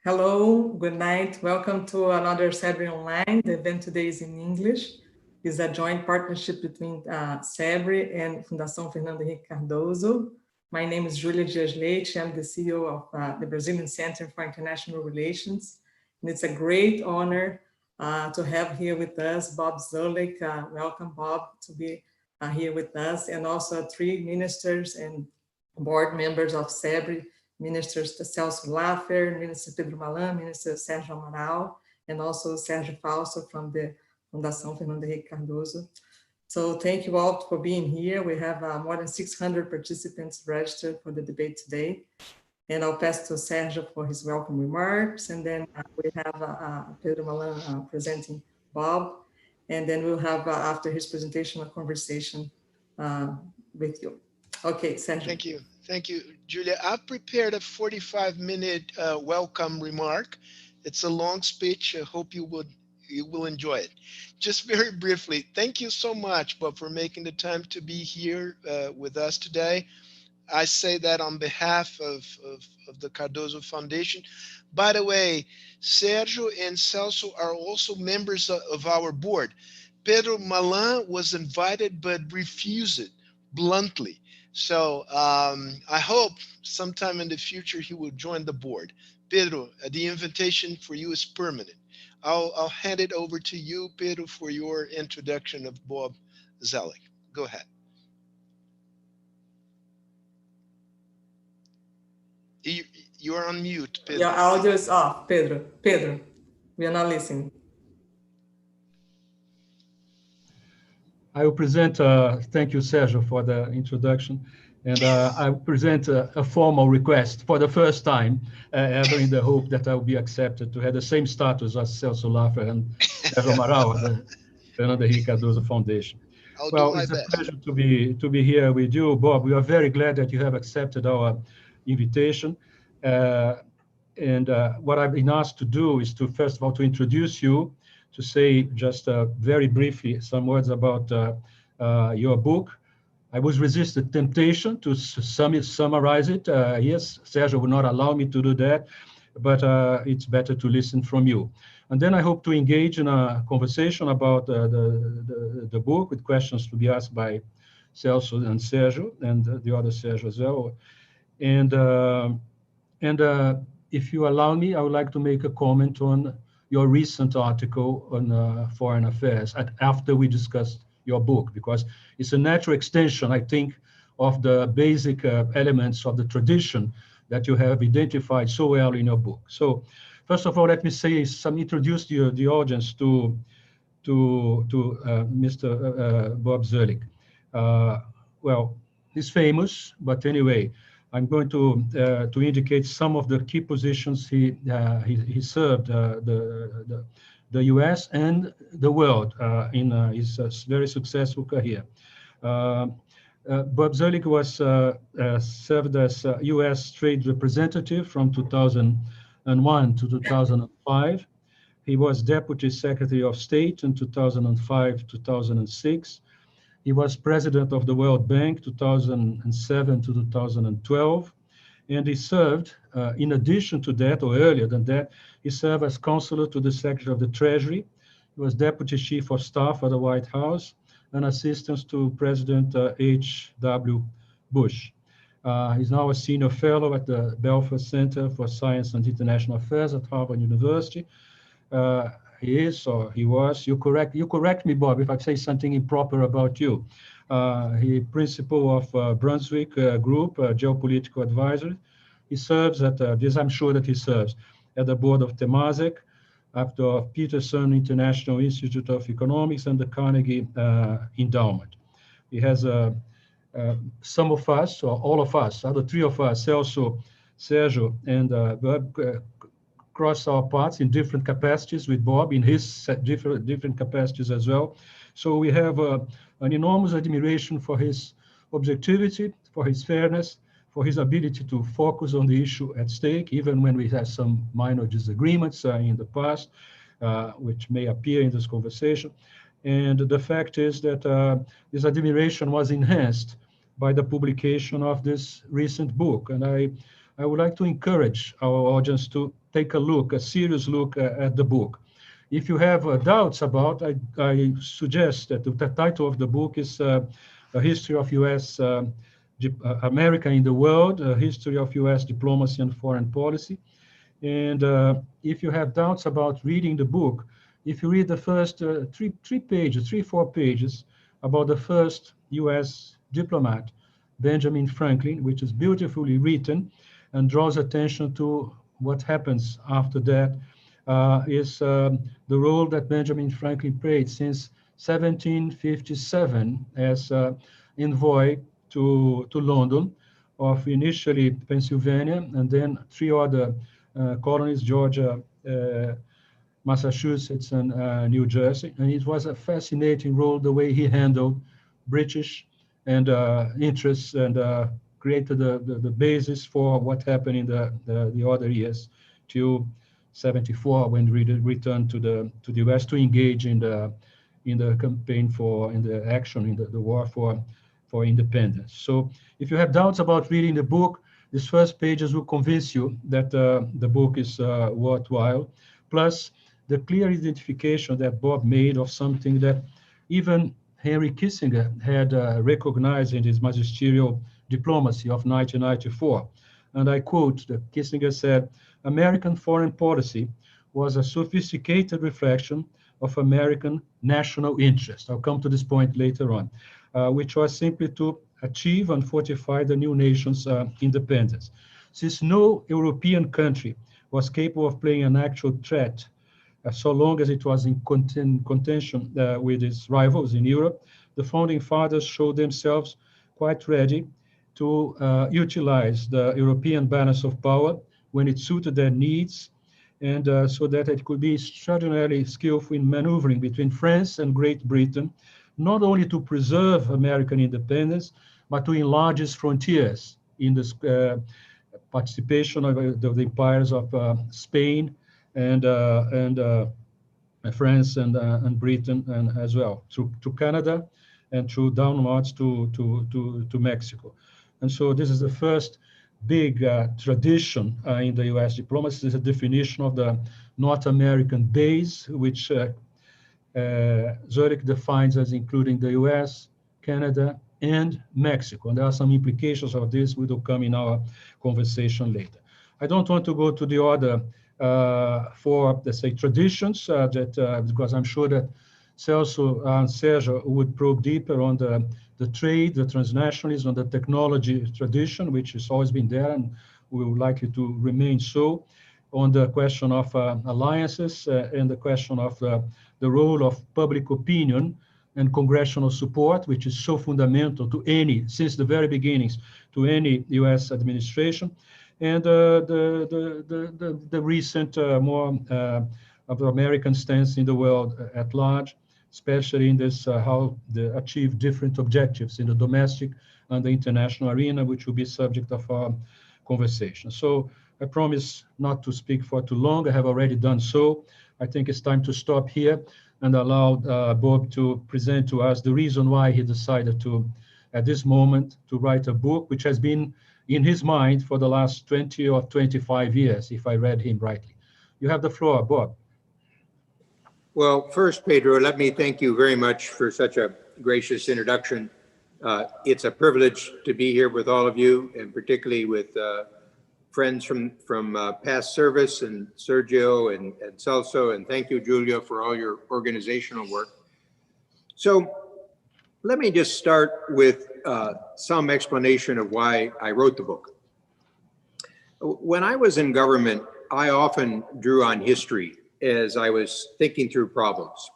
Hello, good night. Welcome to another CEBRI Online. The event today is in English. It's a joint partnership between CEBRI and Fundação Fernando Henrique Cardoso. My name is Julia Dias Leite. I'm the CEO of the Brazilian Center for International Relations. And it's a great honor to have here with us Bob Zoellick. Welcome, Bob, to be here with us. And also 3 ministers and board members of CEBRI, Ministers Celso, Lafer, Minister Pedro Malan, Minister Sérgio Amaral, and also Sérgio Fausto from the Fundação Fernando Henrique Cardoso. So thank you all for being here. We have more than 600 participants registered for the debate today. And I'll pass to Sergio for his welcome remarks. And then we have Pedro Malan presenting Bob. And then we'll have, after his presentation, a conversation with you. Okay, Sergio. Thank you. Thank you, Julia. I've prepared a 45-minute welcome remark. It's a long speech. I hope you will enjoy it. Just very briefly, thank you so much, Bob, for making the time to be here with us today. I say that on behalf of the Cardoso Foundation. By the way, Sergio and Celso are also members of our board. Pedro Malan was invited but refused it bluntly. So I hope sometime in the future he will join the board. Pedro, the invitation for you is permanent. I'll hand it over to you, Pedro, for your introduction of Bob Zoellick. Go ahead. You are on mute, Pedro. Your audio is off, Pedro. Pedro, we are not listening. I will present, thank you, Sergio, for the introduction. And I will present a formal request for the first time, ever in the hope that I will be accepted to have the same status as Celso, Lafer, and Sérgio Amaral, the Fernando Henrique Cardoso Foundation. Well, it's a pleasure to be here with you, Bob. We are very glad that you have accepted our invitation. And what I've been asked to do is to, first of all, to introduce you, to say just very briefly some words about your book. I was resisted temptation to summarize it. Yes, Sergio would not allow me to do that, but it's better to listen from you. And then I hope to engage in a conversation about the book with questions to be asked by Celso and Sergio and the other Sergio as well. And if you allow me, I would like to make a comment on your recent article on foreign affairs after we discussed your book, because it's a natural extension, I think, of the basic elements of the tradition that you have identified so well in your book. So first of all, let me say introduce the audience to Mr. Bob Zoellick. Well, he's famous, but anyway, I'm going to indicate some of the key positions he served the U.S. and the world in his very successful career. Bob Zoellick was served as U.S. trade representative from 2001 to 2005. He was Deputy Secretary of State in 2005-2006. He was president of the World Bank 2007 to 2012. And he served, in addition to that, or earlier than that, he served as counselor to the Secretary of the Treasury. He was Deputy Chief of Staff at the White House and assistant to President H.W. Bush. He's now a senior fellow at the Belfer Center for Science and International Affairs at Harvard University. He is, or he was, you correct me, Bob, if I say something improper about you. He principal of Brunswick Group, geopolitical advisor. He serves at this, I'm sure that he serves at the board of Temasek, after Peterson International Institute of Economics and the Carnegie Endowment. He has some of us, or all of us, other 3 of us, Celso, Sergio, and Bob, cross our paths in different capacities with Bob in his different capacities as well. So we have an enormous admiration for his objectivity, for his fairness, for his ability to focus on the issue at stake, even when we have some minor disagreements in the past, which may appear in this conversation. And the fact is that this admiration was enhanced by the publication of this recent book. And I I would like to encourage our audience to take a serious look at the book. If you have doubts about, I suggest that the title of the book is A History of U.S. America in the World, A History of U.S. Diplomacy and Foreign Policy. And if you have doubts about reading the book, if you read the first four pages about the first U.S. diplomat, Benjamin Franklin, which is beautifully written and draws attention to what happens after that, is the role that Benjamin Franklin played since 1757 as envoy to London of initially Pennsylvania and then three other colonies, Georgia, Massachusetts, and New Jersey. And it was a fascinating role, the way he handled British and interests and created the basis for what happened in the other years till 74 when we returned to the US to engage in the campaign in the action in the war for independence. So if you have doubts about reading the book, these first pages will convince you that the book is worthwhile, plus the clear identification that Bob made of something that even Henry Kissinger had recognized in his magisterial diplomacy of 1994. And I quote, that Kissinger said, "American foreign policy was a sophisticated reflection of American national interest." I'll come to this point later on, which was simply to achieve and fortify the new nation's independence. Since no European country was capable of playing an actual threat so long as it was in contention with its rivals in Europe, the founding fathers showed themselves quite ready to utilize the European balance of power when it suited their needs, and so that it could be extraordinarily skillful in maneuvering between France and Great Britain, not only to preserve American independence, but to enlarge its frontiers in the participation of the empires of Spain and France and Britain, and as well to Canada and through downwards to Mexico. And so this is the first big tradition in the U.S. diplomacy. This is a definition of the North American base, which Zoellick defines as including the U.S., Canada, and Mexico. And there are some implications of this which will come in our conversation later. I don't want to go to the other four, let's say, traditions, because I'm sure that Celso and Sérgio would probe deeper on the trade, the transnationalism, and the technology tradition, which has always been there and will likely to remain so, on the question of alliances and the question of the role of public opinion and congressional support, which is so fundamental to since the very beginnings, to any U.S. administration, and the recent more of the American stance in the world at large, especially in this how they achieve different objectives in the domestic and the international arena, which will be subject of our conversation. So I promise not to speak for too long. I have already done so. I think it's time to stop here and allow Bob to present to us the reason why he decided to, at this moment, to write a book, which has been in his mind for the last 20 or 25 years, if I read him rightly. You have the floor, Bob. Well, first, Pedro, let me thank you very much for such a gracious introduction. It's a privilege to be here with all of you, and particularly with friends from past service, and Sergio and Celso, and thank you, Julia, for all your organizational work. So let me just start with some explanation of why I wrote the book. When I was in government, I often drew on history as I was thinking through problems.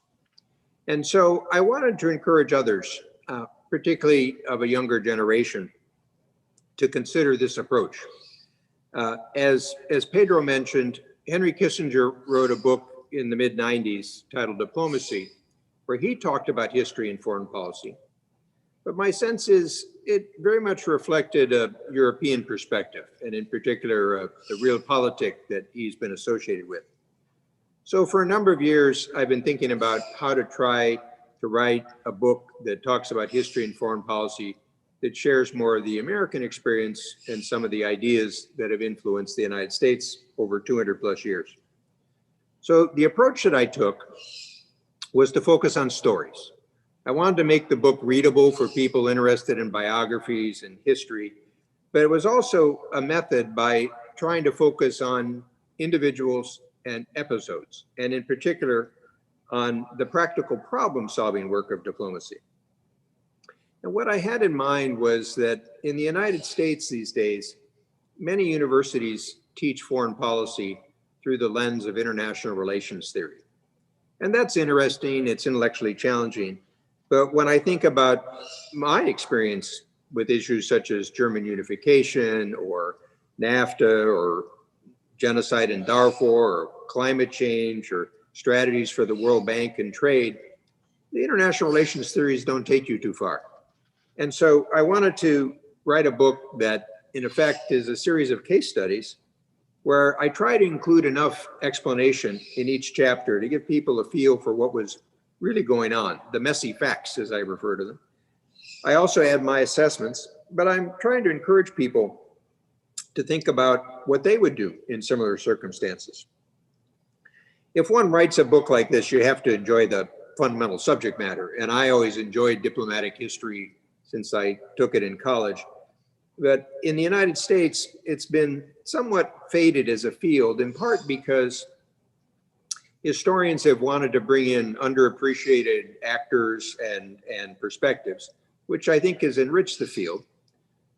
And so I wanted to encourage others, particularly of a younger generation, to consider this approach. As Pedro mentioned, Henry Kissinger wrote a book in the mid-90s titled Diplomacy, where he talked about history and foreign policy. But my sense is it very much reflected a European perspective, and in particular, the realpolitik that he's been associated with. So for a number of years, I've been thinking about how to try to write a book that talks about history and foreign policy that shares more of the American experience and some of the ideas that have influenced the United States over 200 plus years. So the approach that I took was to focus on stories. I wanted to make the book readable for people interested in biographies and history, but it was also a method by trying to focus on individuals and episodes, and in particular on the practical problem-solving work of diplomacy. And what I had in mind was that in the United States these days, many universities teach foreign policy through the lens of international relations theory. And that's interesting, it's intellectually challenging. But when I think about my experience with issues such as German unification or NAFTA or genocide in Darfur or climate change or strategies for the World Bank and trade, the international relations theories don't take you too far. And so I wanted to write a book that in effect is a series of case studies where I try to include enough explanation in each chapter to give people a feel for what was really going on, the messy facts as I refer to them. I also add my assessments, but I'm trying to encourage people to think about what they would do in similar circumstances. If one writes a book like this, you have to enjoy the fundamental subject matter. And I always enjoyed diplomatic history since I took it in college. But in the United States, it's been somewhat faded as a field, in part because historians have wanted to bring in underappreciated actors and perspectives, which I think has enriched the field.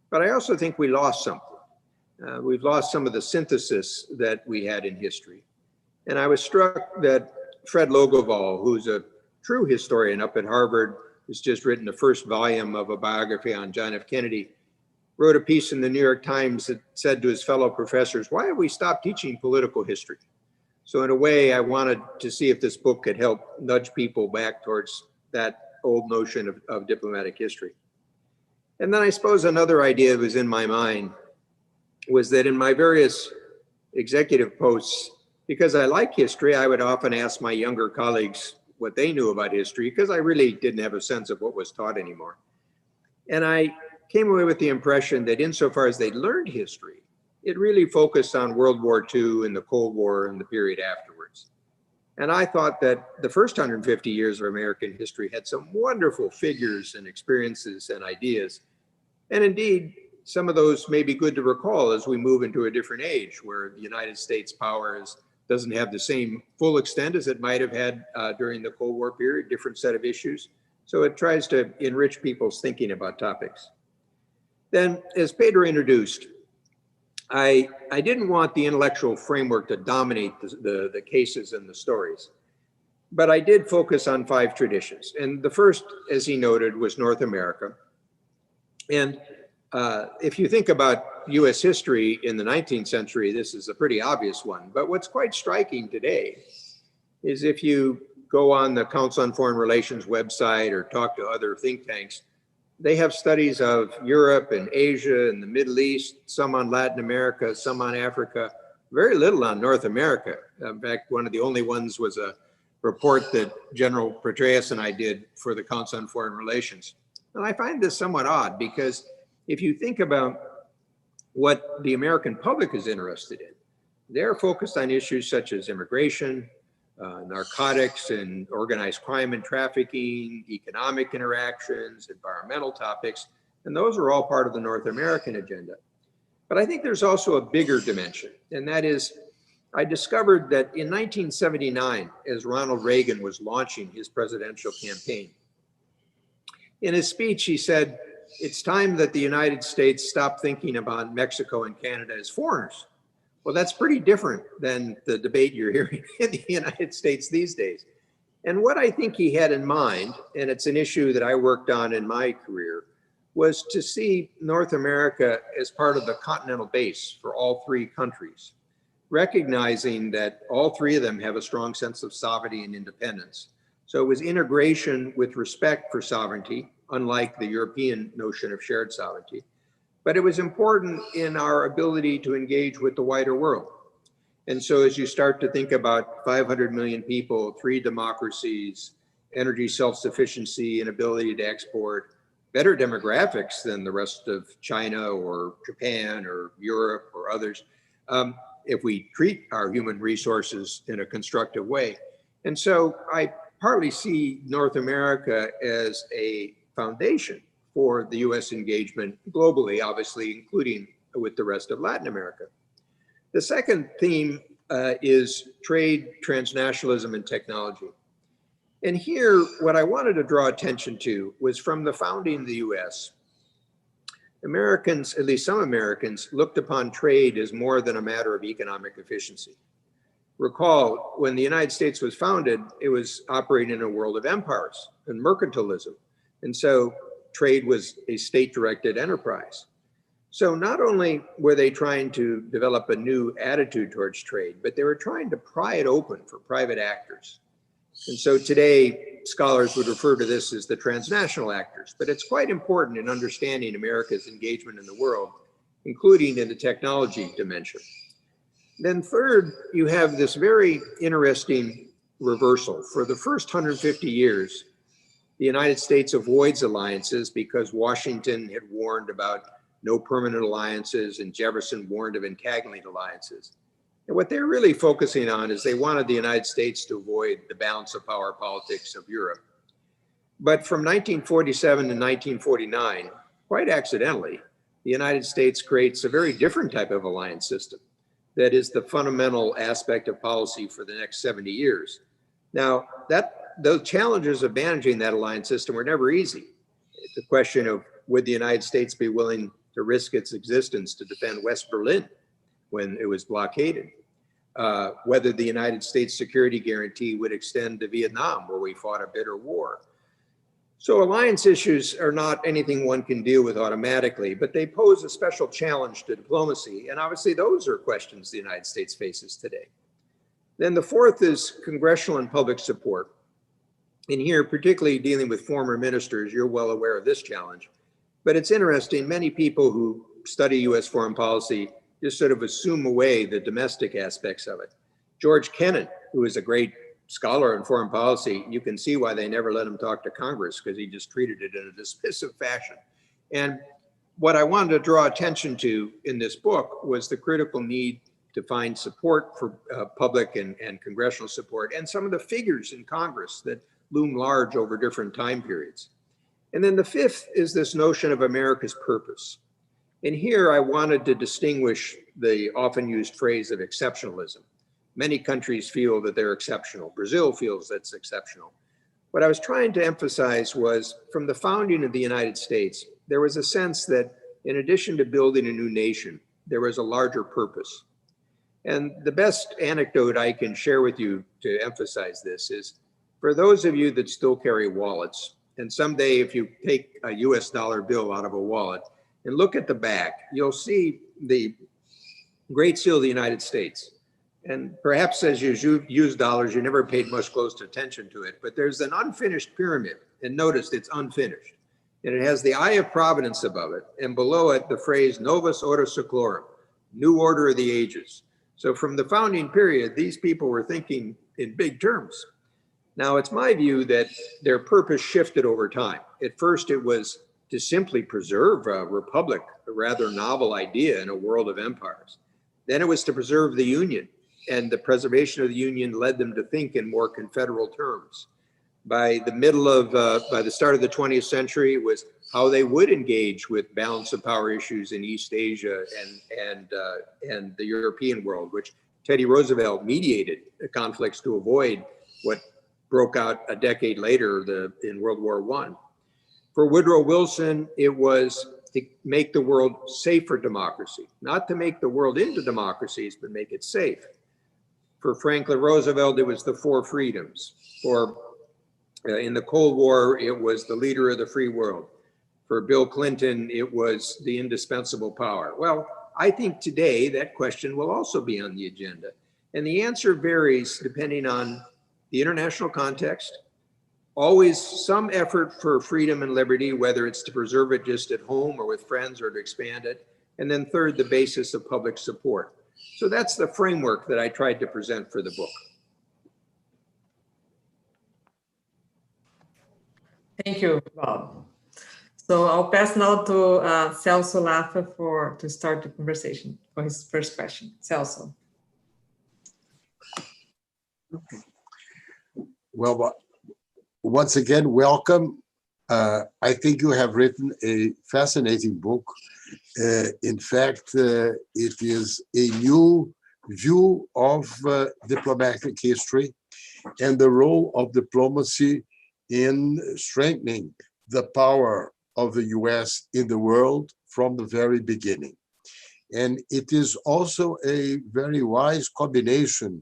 But I also think we lost something. We've lost some of the synthesis that we had in history. And I was struck that Fred Logoval, who's a true historian up at Harvard, who's just written the first volume of a biography on John F. Kennedy, wrote a piece in the New York Times that said to his fellow professors, why have we stopped teaching political history? So in a way, I wanted to see if this book could help nudge people back towards that old notion of diplomatic history. And then I suppose another idea that was in my mind was that in my various executive posts, because I like history, I would often ask my younger colleagues what they knew about history, because I really didn't have a sense of what was taught anymore. And I came away with the impression that insofar as they learned history, it really focused on World War II and the Cold War and the period afterwards. And I thought that the first 150 years of American history had some wonderful figures and experiences and ideas. And indeed, some of those may be good to recall as we move into a different age where the United States power doesn't have the same full extent as it might have had during the Cold War period, different set of issues. So it tries to enrich people's thinking about topics. Then, as Pedro introduced, I didn't want the intellectual framework to dominate the cases and the stories, but I did focus on 5 traditions. And the first, as he noted, was North America. And if you think about US history in the 19th century, this is a pretty obvious one. But what's quite striking today is if you go on the Council on Foreign Relations website or talk to other think tanks, they have studies of Europe and Asia and the Middle East, some on Latin America, some on Africa, very little on North America. In fact, one of the only ones was a report that General Petraeus and I did for the Council on Foreign Relations. And I find this somewhat odd because if you think about what the American public is interested in, they're focused on issues such as immigration, narcotics and organized crime and trafficking, economic interactions, environmental topics, and those are all part of the North American agenda. But I think there's also a bigger dimension, and that is, I discovered that in 1979, as Ronald Reagan was launching his presidential campaign, in his speech, he said, it's time that the United States stop thinking about Mexico and Canada as foreigners. Well, that's pretty different than the debate you're hearing in the United States these days. And what I think he had in mind, and it's an issue that I worked on in my career, was to see North America as part of the continental base for all 3 countries, recognizing that all 3 of them have a strong sense of sovereignty and independence. So it was integration with respect for sovereignty, unlike the European notion of shared sovereignty. But it was important in our ability to engage with the wider world. And so as you start to think about 500 million people, 3 democracies, energy self-sufficiency and ability to export, better demographics than the rest of China or Japan or Europe or others, if we treat our human resources in a constructive way. And so I partly see North America as a foundation for the US engagement globally, obviously, including with the rest of Latin America. The second theme is trade, transnationalism, and technology. And here, what I wanted to draw attention to was from the founding of the US, Americans, at least some Americans, looked upon trade as more than a matter of economic efficiency. Recall, when the United States was founded, it was operating in a world of empires and mercantilism. And so trade was a state-directed enterprise. So not only were they trying to develop a new attitude towards trade, but they were trying to pry it open for private actors. And so today, scholars would refer to this as the transnational actors, but it's quite important in understanding America's engagement in the world, including in the technology dimension. Then third, you have this very interesting reversal. For the first 150 years, the United States avoids alliances because Washington had warned about no permanent alliances and Jefferson warned of entangling alliances. And what they're really focusing on is they wanted the United States to avoid the balance of power politics of Europe. But from 1947 to 1949, quite accidentally, the United States creates a very different type of alliance system that is the fundamental aspect of policy for the next 70 years. Now, the challenges of managing that alliance system were never easy. It's a question of, would the United States be willing to risk its existence to defend West Berlin when it was blockaded? Whether the United States security guarantee would extend to Vietnam, where we fought a bitter war. So alliance issues are not anything one can deal with automatically, but they pose a special challenge to diplomacy. And obviously those are questions the United States faces today. Then the fourth is congressional and public support. And here, particularly dealing with former ministers, you're well aware of this challenge. But it's interesting, many people who study US foreign policy just sort of assume away the domestic aspects of it. George Kennan, who is a great scholar in foreign policy, you can see why they never let him talk to Congress, because he just treated it in a dismissive fashion. And what I wanted to draw attention to in this book was the critical need to find support for public and congressional support, and some of the figures in Congress that loom large over different time periods. And then the fifth is this notion of America's purpose. And here I wanted to distinguish the often used phrase of exceptionalism. Many countries feel that they're exceptional. Brazil feels that's exceptional. What I was trying to emphasize was, from the founding of the United States, there was a sense that in addition to building a new nation, there was a larger purpose. And the best anecdote I can share with you to emphasize this is, for those of you that still carry wallets, and someday if you take a US dollar bill out of a wallet and look at the back, you'll see the Great Seal of the United States. And perhaps as you use dollars, you never paid much close attention to it, but there's an unfinished pyramid, and notice it's unfinished. And it has the Eye of Providence above it, and below it, the phrase Novus Ordo Seclorum, New Order of the Ages. So from the founding period, these people were thinking in big terms. Now, it's my view that their purpose shifted over time. At first, it was to simply preserve a republic, a rather novel idea in a world of empires. Then it was to preserve the Union, and the preservation of the Union led them to think in more confederal terms. By the start of the 20th century, it was how they would engage with balance of power issues in East Asia and the European world, which Teddy Roosevelt mediated the conflicts to avoid what broke out a decade later in World War I. For Woodrow Wilson, it was to make the world safe for democracy, not to make the world into democracies, but make it safe. For Franklin Roosevelt, it was the four freedoms. In the Cold War, it was the leader of the free world. For Bill Clinton, it was the indispensable power. Well, I think today that question will also be on the agenda. And the answer varies depending on the international context, always some effort for freedom and liberty, whether it's to preserve it just at home or with friends or to expand it. And then third, the basis of public support. So that's the framework that I tried to present for the book. Thank you, Rob. So I'll pass now to Celso Lafer to start the conversation for his first question. Celso. Okay. Well, once again, welcome. I think you have written a fascinating book. In fact, it is a new view of diplomatic history and the role of diplomacy in strengthening the power of the US in the world from the very beginning. And it is also a very wise combination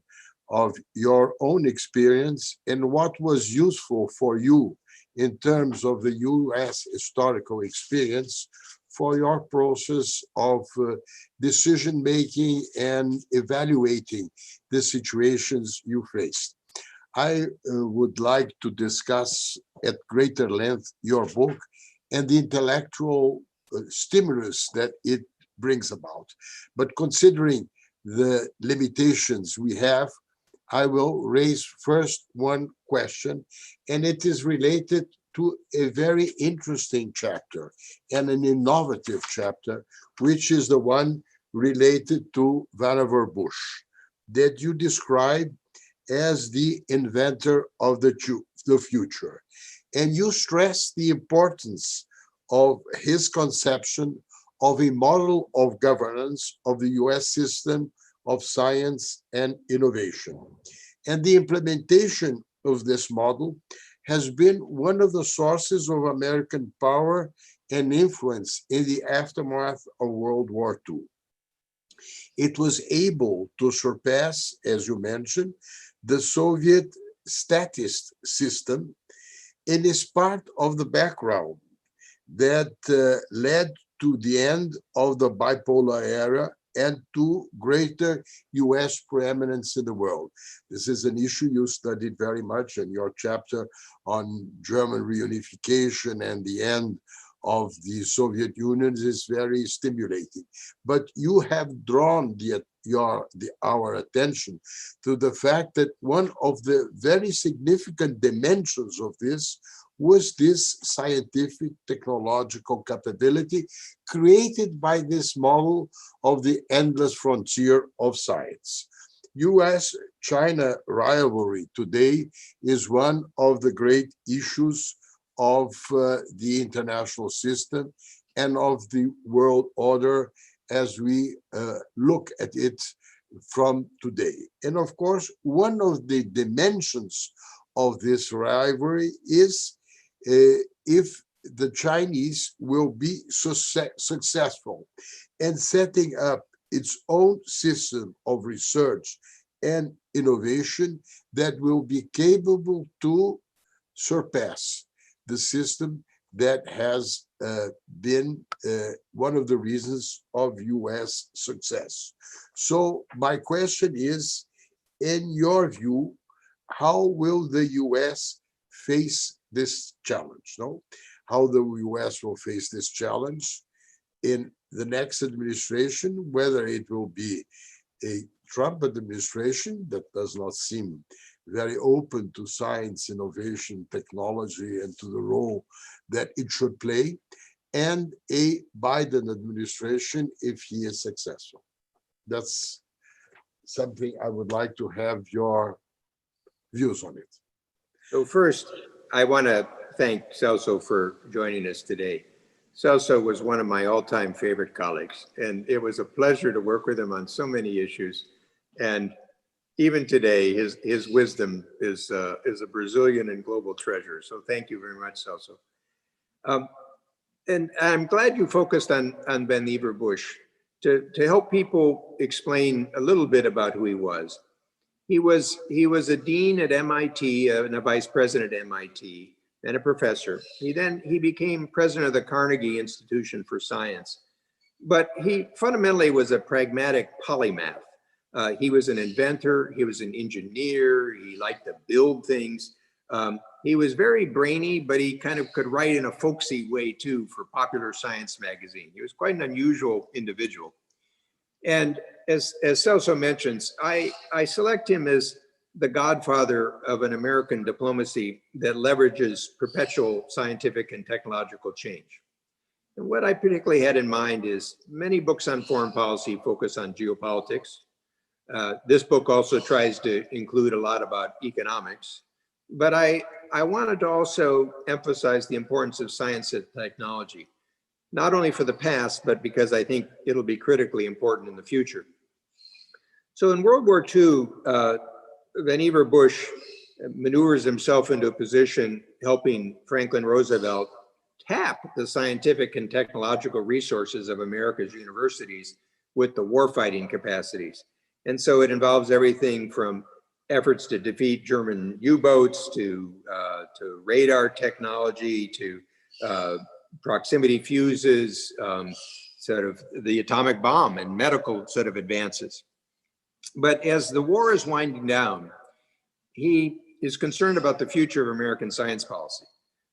of your own experience and what was useful for you in terms of the US historical experience for your process of decision-making and evaluating the situations you faced. I would like to discuss at greater length your book and the intellectual stimulus that it brings about. But considering the limitations we have, I will raise first one question, and it is related to a very interesting chapter and an innovative chapter, which is the one related to Vannevar Bush, that you describe as the inventor of the future. And you stress the importance of his conception of a model of governance of the US system of science and innovation. And the implementation of this model has been one of the sources of American power and influence in the aftermath of World War II. It was able to surpass, as you mentioned, the Soviet statist system, and is part of the background that led to the end of the bipolar era and to greater US preeminence in the world. This is an issue you studied very much in your chapter on German reunification and the end of the Soviet Union is very stimulating. But you have drawn our attention to the fact that one of the very significant dimensions of this was this scientific technological capability created by this model of the endless frontier of science. US-China rivalry today is one of the great issues of the international system and of the world order as we look at it from today. And of course, one of the dimensions of this rivalry is if the Chinese will be successful in setting up its own system of research and innovation that will be capable to surpass the system that has been one of the reasons of US success. So my question is, in your view, how will the US face this challenge? No? How the US will face this challenge in the next administration, whether it will be a Trump administration that does not seem very open to science, innovation, technology, and to the role that it should play, and a Biden administration if he is successful. That's something I would like to have your views on it. So first, I want to thank Celso for joining us today. Celso was one of my all-time favorite colleagues, and it was a pleasure to work with him on so many issues. And even today, his wisdom is a Brazilian and global treasure. So thank you very much, Celso. And I'm glad you focused on Vannevar Bush to help people explain a little bit about who he was. He was a dean at MIT and a vice president at MIT and a professor. He became president of the Carnegie Institution for Science. But he fundamentally was a pragmatic polymath. He was an inventor, he was an engineer, he liked to build things. He was very brainy, but he kind of could write in a folksy way too for Popular Science magazine. He was quite an unusual individual. And as Celso mentions, I select him as the godfather of an American diplomacy that leverages perpetual scientific and technological change. And what I particularly had in mind is many books on foreign policy focus on geopolitics. This book also tries to include a lot about economics, but I wanted to also emphasize the importance of science and technology, not only for the past, but because I think it'll be critically important in the future. So in World War II, Vannevar Bush maneuvers himself into a position helping Franklin Roosevelt tap the scientific and technological resources of America's universities with the warfighting capacities. And so it involves everything from efforts to defeat German U-boats to radar technology to proximity fuses, sort of the atomic bomb and medical sort of advances. But as the war is winding down, he is concerned about the future of American science policy.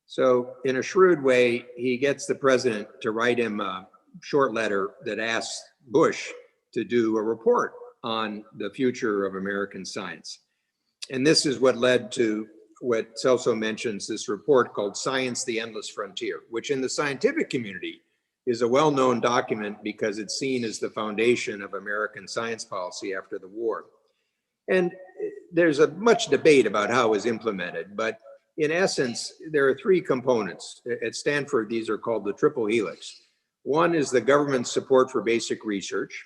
So in a shrewd way, he gets the president to write him a short letter that asks Bush to do a report on the future of American science. And this is what led to what Celso mentions, this report called Science, the Endless Frontier, which in the scientific community is a well-known document because it's seen as the foundation of American science policy after the war. And there's much debate about how it was implemented, but in essence, there are three components. At Stanford, these are called the triple helix. One is the government's support for basic research.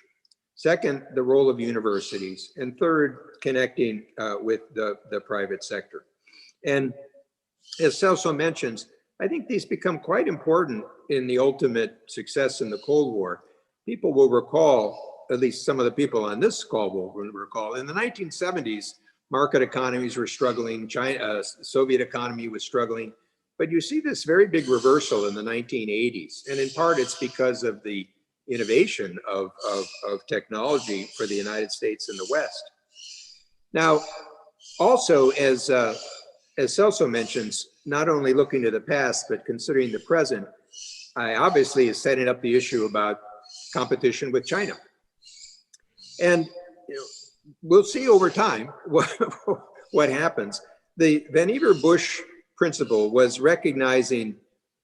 Second, the role of universities. And third, connecting with the private sector. And as Celso mentions, I think these become quite important in the ultimate success in the Cold War. People will recall, at least some of the people on this call will recall, in the 1970s, market economies were struggling, Soviet economy was struggling, but you see this very big reversal in the 1980s. And in part, it's because of the innovation of technology for the United States and the West. Now, also, as Celso mentions, not only looking to the past, but considering the present, I obviously is setting up the issue about competition with China. And we'll see over time what happens. The Vannevar Bush principle was recognizing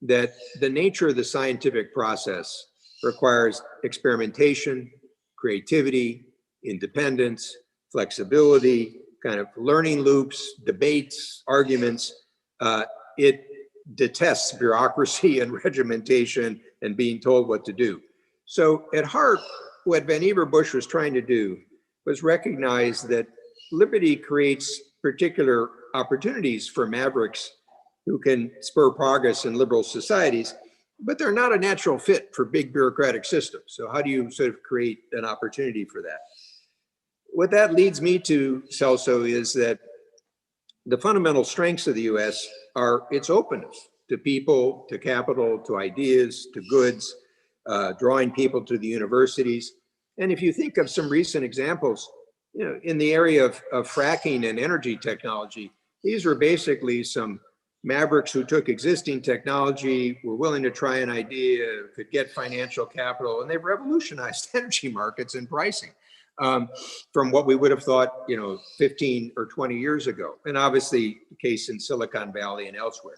that the nature of the scientific process requires experimentation, creativity, independence, flexibility, kind of learning loops, debates, arguments. It detests bureaucracy and regimentation and being told what to do. So at heart, what Vannevar Bush was trying to do was recognize that liberty creates particular opportunities for mavericks who can spur progress in liberal societies, but they're not a natural fit for big bureaucratic systems. So how do you sort of create an opportunity for that? What that leads me to, Celso, is that the fundamental strengths of the US are its openness to people, to capital, to ideas, to goods, drawing people to the universities. And if you think of some recent examples, in the area of fracking and energy technology, these were basically some mavericks who took existing technology, were willing to try an idea, could get financial capital, and they've revolutionized energy markets and pricing from what we would have thought, 15 or 20 years ago. And obviously the case in Silicon Valley and elsewhere.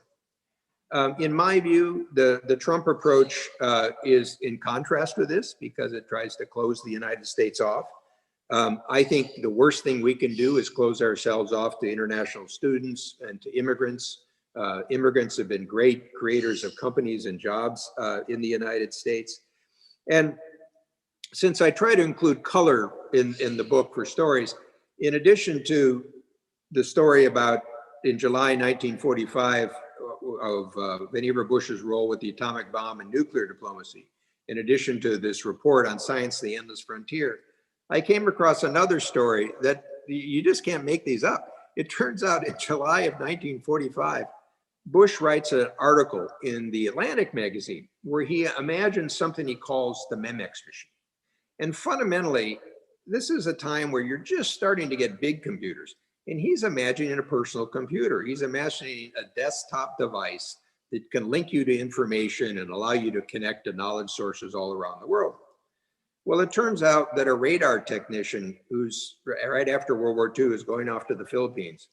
In my view, the Trump approach is in contrast with this because it tries to close the United States off. I think the worst thing we can do is close ourselves off to international students and to immigrants. Immigrants have been great creators of companies and jobs in the United States. And since I try to include color in the book for stories, in addition to the story about in July 1945 of Vannevar Bush's role with the atomic bomb and nuclear diplomacy, in addition to this report on Science, the Endless Frontier, I came across another story that you just can't make these up. It turns out in July of 1945, Bush writes an article in the Atlantic magazine where he imagines something he calls the Memex machine. And fundamentally, this is a time where you're just starting to get big computers. And he's imagining a personal computer. He's imagining a desktop device that can link you to information and allow you to connect to knowledge sources all around the world. Well, it turns out that a radar technician who's right after World War II is going off to the Philippines,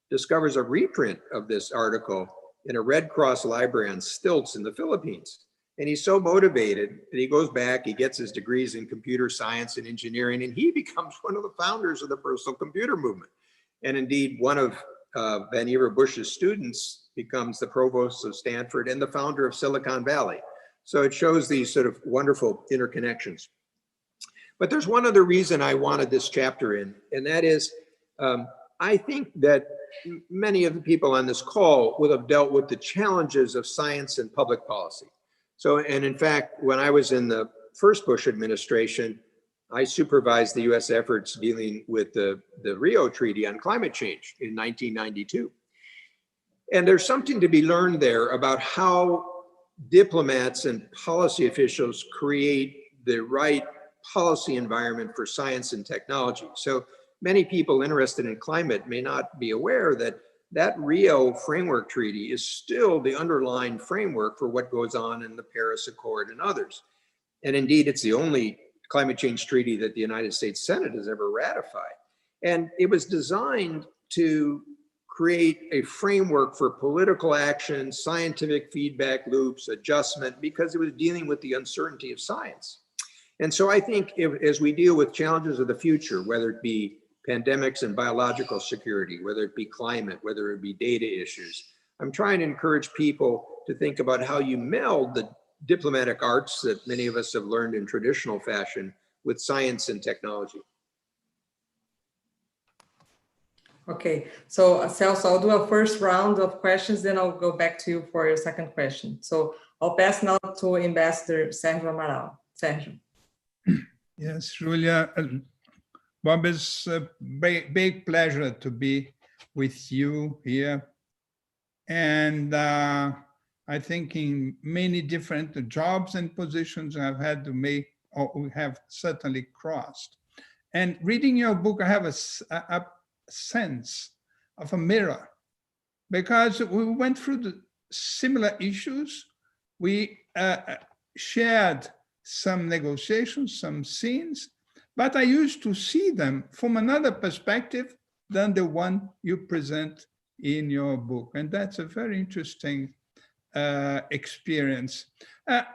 discovers a reprint of this article in a Red Cross library on stilts in the Philippines. And he's so motivated that he goes back, he gets his degrees in computer science and engineering, and he becomes one of the founders of the personal computer movement. And indeed, one of Vannevar Bush's students becomes the provost of Stanford and the founder of Silicon Valley. So it shows these sort of wonderful interconnections. But there's one other reason I wanted this chapter in, and that is, I think that many of the people on this call will have dealt with the challenges of science and public policy. So, and in fact, when I was in the first Bush administration, I supervised the US efforts dealing with the Rio Treaty on climate change in 1992. And there's something to be learned there about how diplomats and policy officials create the right policy environment for science and technology. So many people interested in climate may not be aware that that Rio Framework Treaty is still the underlying framework for what goes on in the Paris Accord and others. And indeed, it's the only climate change treaty that the United States Senate has ever ratified. And it was designed to create a framework for political action, scientific feedback loops, adjustment, because it was dealing with the uncertainty of science. And so I think as we deal with challenges of the future, whether it be pandemics and biological security, whether it be climate, whether it be data issues, I'm trying to encourage people to think about how you meld the diplomatic arts that many of us have learned in traditional fashion with science and technology. Okay, so Celso, I'll do a first round of questions, then I'll go back to you for your second question. So I'll pass now to Ambassador Sérgio Amaral. Sérgio. Yes, Julia, Bob, it's a big pleasure to be with you here. And I think in many different jobs and positions I've had to make, or we have certainly crossed. And reading your book, I have a sense of a mirror, because we went through the similar issues. We shared some negotiations, some scenes, but I used to see them from another perspective than the one you present in your book. And that's a very interesting experience.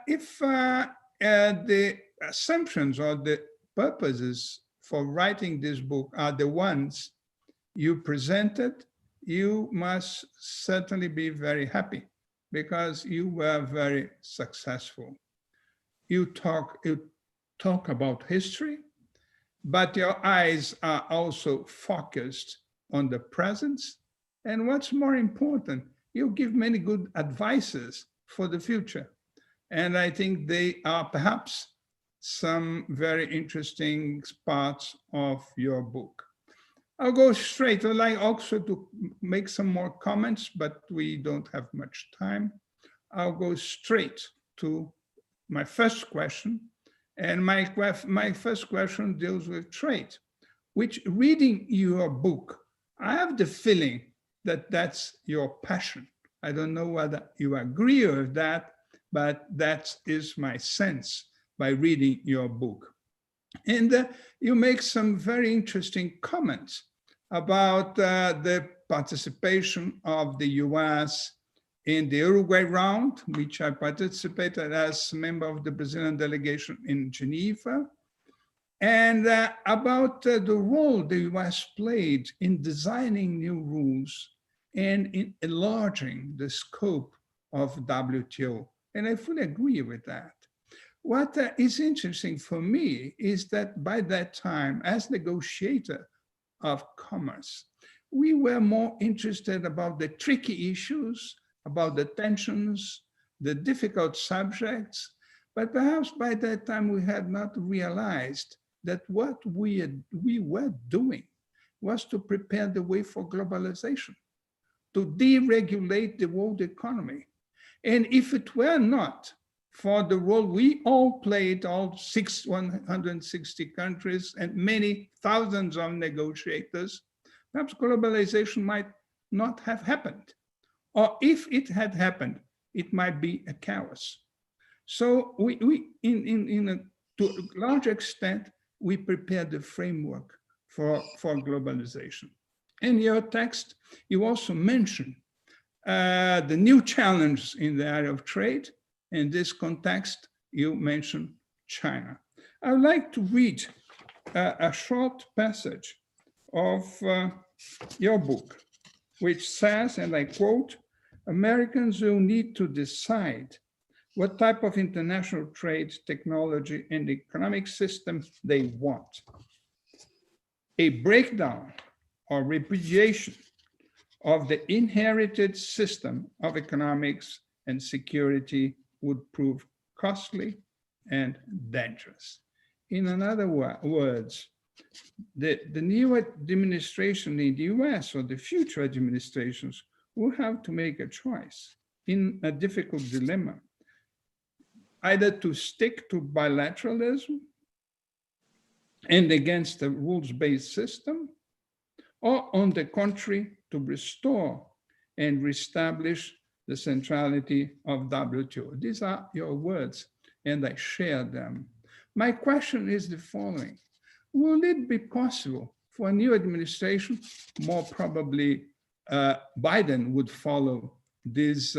If the assumptions or the purposes for writing this book are the ones you presented, you must certainly be very happy, because you were very successful. You talk about history, but your eyes are also focused on the present. And what's more important, you give many good advices for the future. And I think they are perhaps some very interesting parts of your book. I'll go straight. I'd like also to make some more comments, but we don't have much time. I'll go straight to my first question. And my first question deals with trade, which, reading your book, I have the feeling that that's your passion. I don't know whether you agree with that, but that is my sense by reading your book. And you make some very interesting comments about the participation of the US in the Uruguay round, which I participated as a member of the Brazilian delegation in Geneva, and about the role the US played in designing new rules and in enlarging the scope of WTO. And I fully agree with that. What is interesting for me is that by that time, as negotiator of commerce, we were more interested about the tricky issues, about the tensions, the difficult subjects, but perhaps by that time we had not realized that what we were doing was to prepare the way for globalization, to deregulate the world economy. And if it were not for the role we all played, all 160 countries and many thousands of negotiators, perhaps globalization might not have happened. Or if it had happened, it might be a chaos. So to a large extent, we prepared the framework for globalization. In your text, you also mention the new challenges in the area of trade, In this context, you mentioned China. I would like to read a short passage of your book, which says, and I quote, "Americans will need to decide what type of international trade, technology, and economic system they want. A breakdown or repudiation of the inherited system of economics and security would prove costly and dangerous." In other words, the new administration in the US or the future administrations will have to make a choice in a difficult dilemma, either to stick to bilateralism and against a rules-based system, or on the contrary, to restore and reestablish the centrality of WTO. These are your words, and I share them. My question is the following: will it be possible for a new administration, more probably Biden would follow these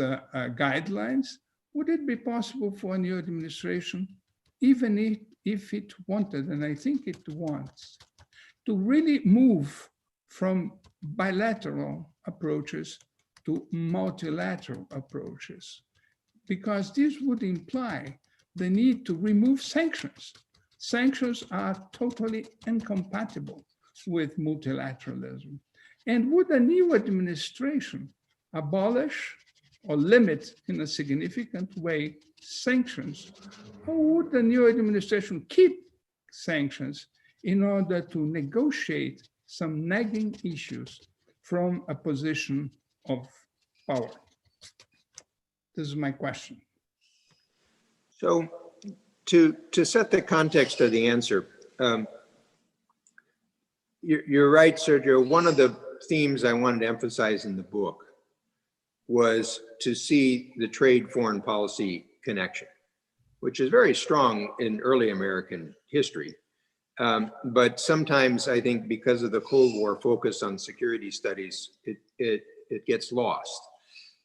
guidelines, would it be possible for a new administration, even if it wanted, and I think it wants, to really move from bilateral approaches to multilateral approaches? Because this would imply the need to remove sanctions. Sanctions are totally incompatible with multilateralism. And would a new administration abolish or limit in a significant way sanctions, or would the new administration keep sanctions in order to negotiate some nagging issues from a position of power? This is my question. So to set the context of the answer, you're right, Sergio. One of the themes I wanted to emphasize in the book was to see the trade foreign policy connection, which is very strong in early American history. But sometimes I think because of the Cold War focus on security studies, it gets lost.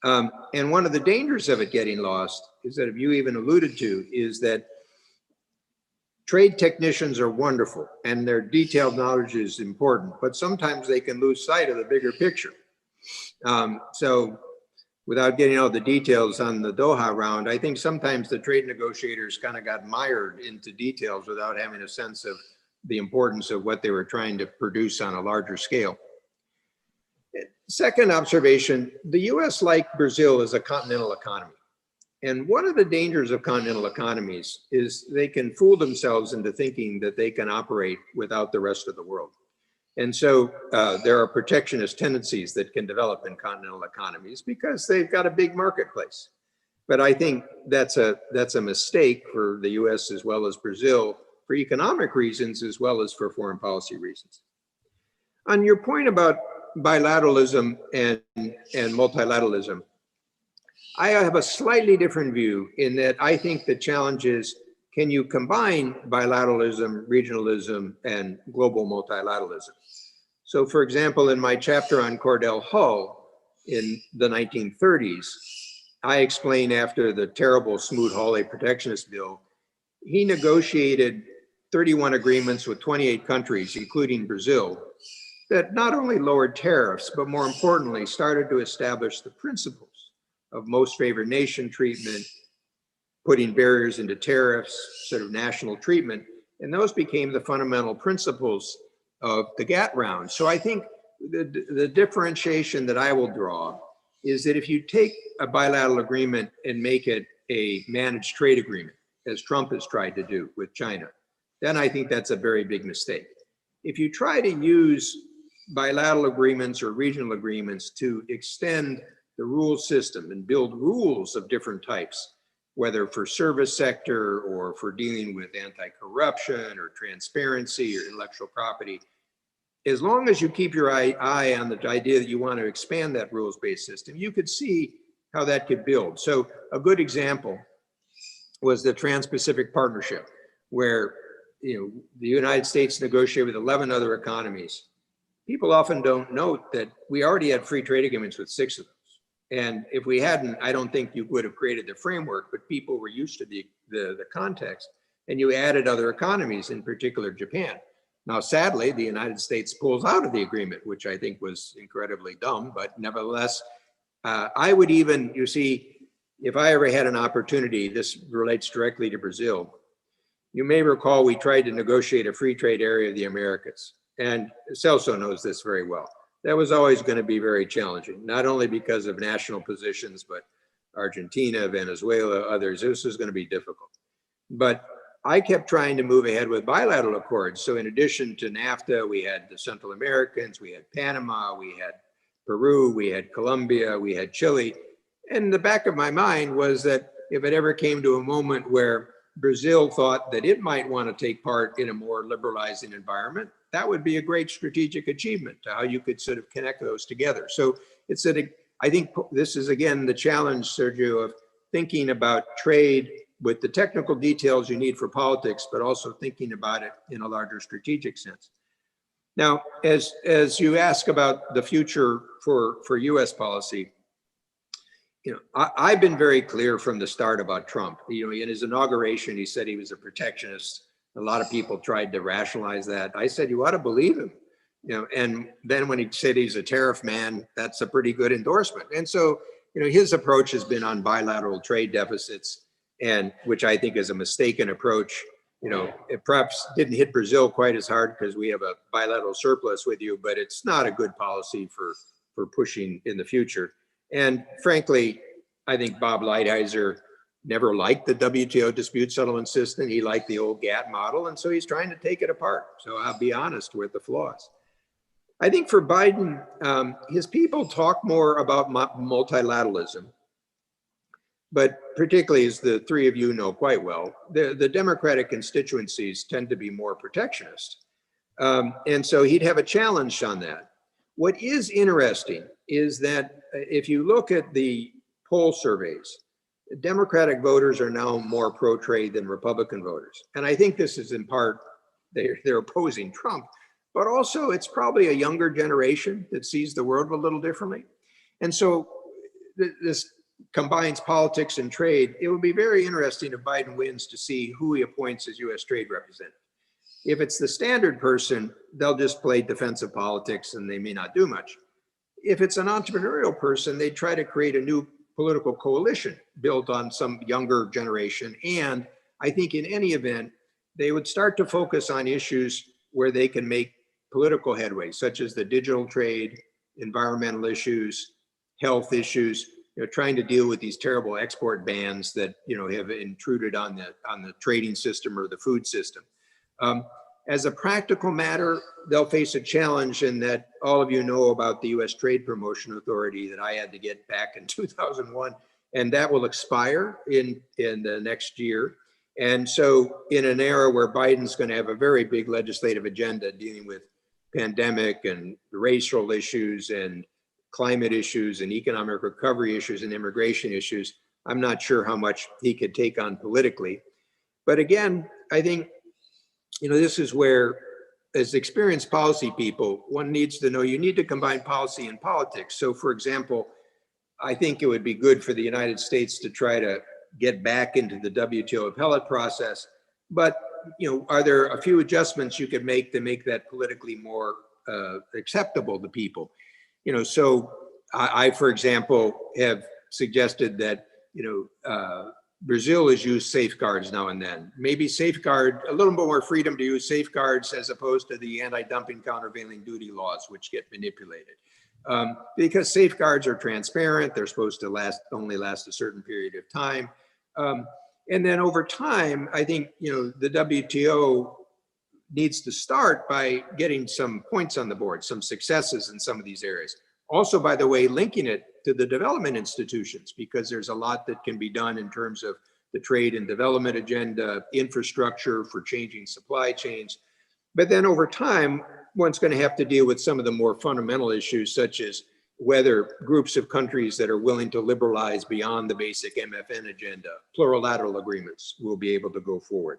And one of the dangers of it getting lost is that, if you even alluded to, is that trade technicians are wonderful and their detailed knowledge is important, but sometimes they can lose sight of the bigger picture. So without getting all the details on the Doha round, I think sometimes the trade negotiators kind of got mired into details without having a sense of the importance of what they were trying to produce on a larger scale. Second observation, the US, like Brazil, is a continental economy. And one of the dangers of continental economies is they can fool themselves into thinking that they can operate without the rest of the world. And so there are protectionist tendencies that can develop in continental economies because they've got a big marketplace. But I think that's a mistake for the US as well as Brazil, for economic reasons as well as for foreign policy reasons. On your point about bilateralism and multilateralism, I have a slightly different view in that I think the challenge is, can you combine bilateralism, regionalism, and global multilateralism? So for example, in my chapter on Cordell Hull in the 1930s, I explain after the terrible Smoot-Hawley protectionist bill, he negotiated 31 agreements with 28 countries, including Brazil, that not only lowered tariffs, but more importantly, started to establish the principles of most favored nation treatment, putting barriers into tariffs, sort of national treatment, and those became the fundamental principles of the GATT round. So I think the differentiation that I will draw is that if you take a bilateral agreement and make it a managed trade agreement, as Trump has tried to do with China, then I think that's a very big mistake. If you try to use bilateral agreements or regional agreements to extend the rule system and build rules of different types, whether for service sector or for dealing with anti-corruption or transparency or intellectual property, as long as you keep your eye on the idea that you want to expand that rules-based system, you could see how that could build. So a good example was the Trans-Pacific Partnership, where the United States negotiated with 11 other economies. People often don't note that we already had free trade agreements with 6 of those. And if we hadn't, I don't think you would have created the framework, but people were used to the context, and you added other economies, in particular Japan. Now, sadly, the United States pulls out of the agreement, which I think was incredibly dumb, but nevertheless, I would even, you see, if I ever had an opportunity, this relates directly to Brazil. You may recall we tried to negotiate a free trade area of the Americas, and Celso knows this very well. That was always going to be very challenging, not only because of national positions, but Argentina, Venezuela, others. This was going to be difficult. But I kept trying to move ahead with bilateral accords. So in addition to NAFTA, we had the Central Americans, we had Panama, we had Peru, we had Colombia, we had Chile. And the back of my mind was that if it ever came to a moment where Brazil thought that it might want to take part in a more liberalizing environment, that would be a great strategic achievement to how you could sort of connect those together. So it's that I think this is, again, the challenge, Sergio, of thinking about trade with the technical details you need for politics, but also thinking about it in a larger strategic sense. Now, as you ask about the future for US policy, you know, I've been very clear from the start about Trump. You know, in his inauguration, he said he was a protectionist. A lot of people tried to rationalize that. I said, you ought to believe him. You know, and then when he said he's a tariff man, that's a pretty good endorsement. And so, you know, his approach has been on bilateral trade deficits, and which I think is a mistaken approach. You know, it perhaps didn't hit Brazil quite as hard because we have a bilateral surplus with you, but it's not a good policy for pushing in the future. And frankly, I think Bob Lighthizer never liked the WTO dispute settlement system. He liked the old GATT model, and so he's trying to take it apart. So I'll be honest with the flaws. I think for Biden, his people talk more about multilateralism, but particularly, as the three of you know quite well, the Democratic constituencies tend to be more protectionist. And so he'd have a challenge on that. What is interesting is that if you look at the poll surveys, Democratic voters are now more pro-trade than Republican voters. And I think this is in part, they're opposing Trump, but also it's probably a younger generation that sees the world a little differently. And so this combines politics and trade. It would be very interesting if Biden wins to see who he appoints as US trade representative. If it's the standard person, they'll just play defensive politics and they may not do much. If it's an entrepreneurial person, they try to create a new political coalition built on some younger generation. And I think in any event, they would start to focus on issues where they can make political headway, such as the digital trade, environmental issues, health issues, you know, trying to deal with these terrible export bans that, you know, have intruded on the trading system or the food system. As a practical matter, they'll face a challenge in that all of you know about the US Trade Promotion Authority that I had to get back in 2001, and that will expire in the next year. And so in an era where Biden's going to have a very big legislative agenda dealing with pandemic and racial issues and climate issues and economic recovery issues and immigration issues, I'm not sure how much he could take on politically. But again, I think, you know, this is where, as experienced policy people, one needs to know you need to combine policy and politics. So for example, I think it would be good for the United States to try to get back into the WTO appellate process. But, you know, are there a few adjustments you could make to make that politically more acceptable to people? You know, so I, for example, have suggested that, you know, Brazil has used safeguards now and then. Maybe safeguard, a little bit more freedom to use safeguards as opposed to the anti-dumping countervailing duty laws, which get manipulated. Because safeguards are transparent, they're supposed to only last a certain period of time. And then over time, I think, you know, the WTO needs to start by getting some points on the board, some successes in some of these areas. Also, by the way, linking it to the development institutions, because there's a lot that can be done in terms of the trade and development agenda, infrastructure for changing supply chains. But then over time, one's going to have to deal with some of the more fundamental issues, such as whether groups of countries that are willing to liberalize beyond the basic MFN agenda, plurilateral agreements, will be able to go forward.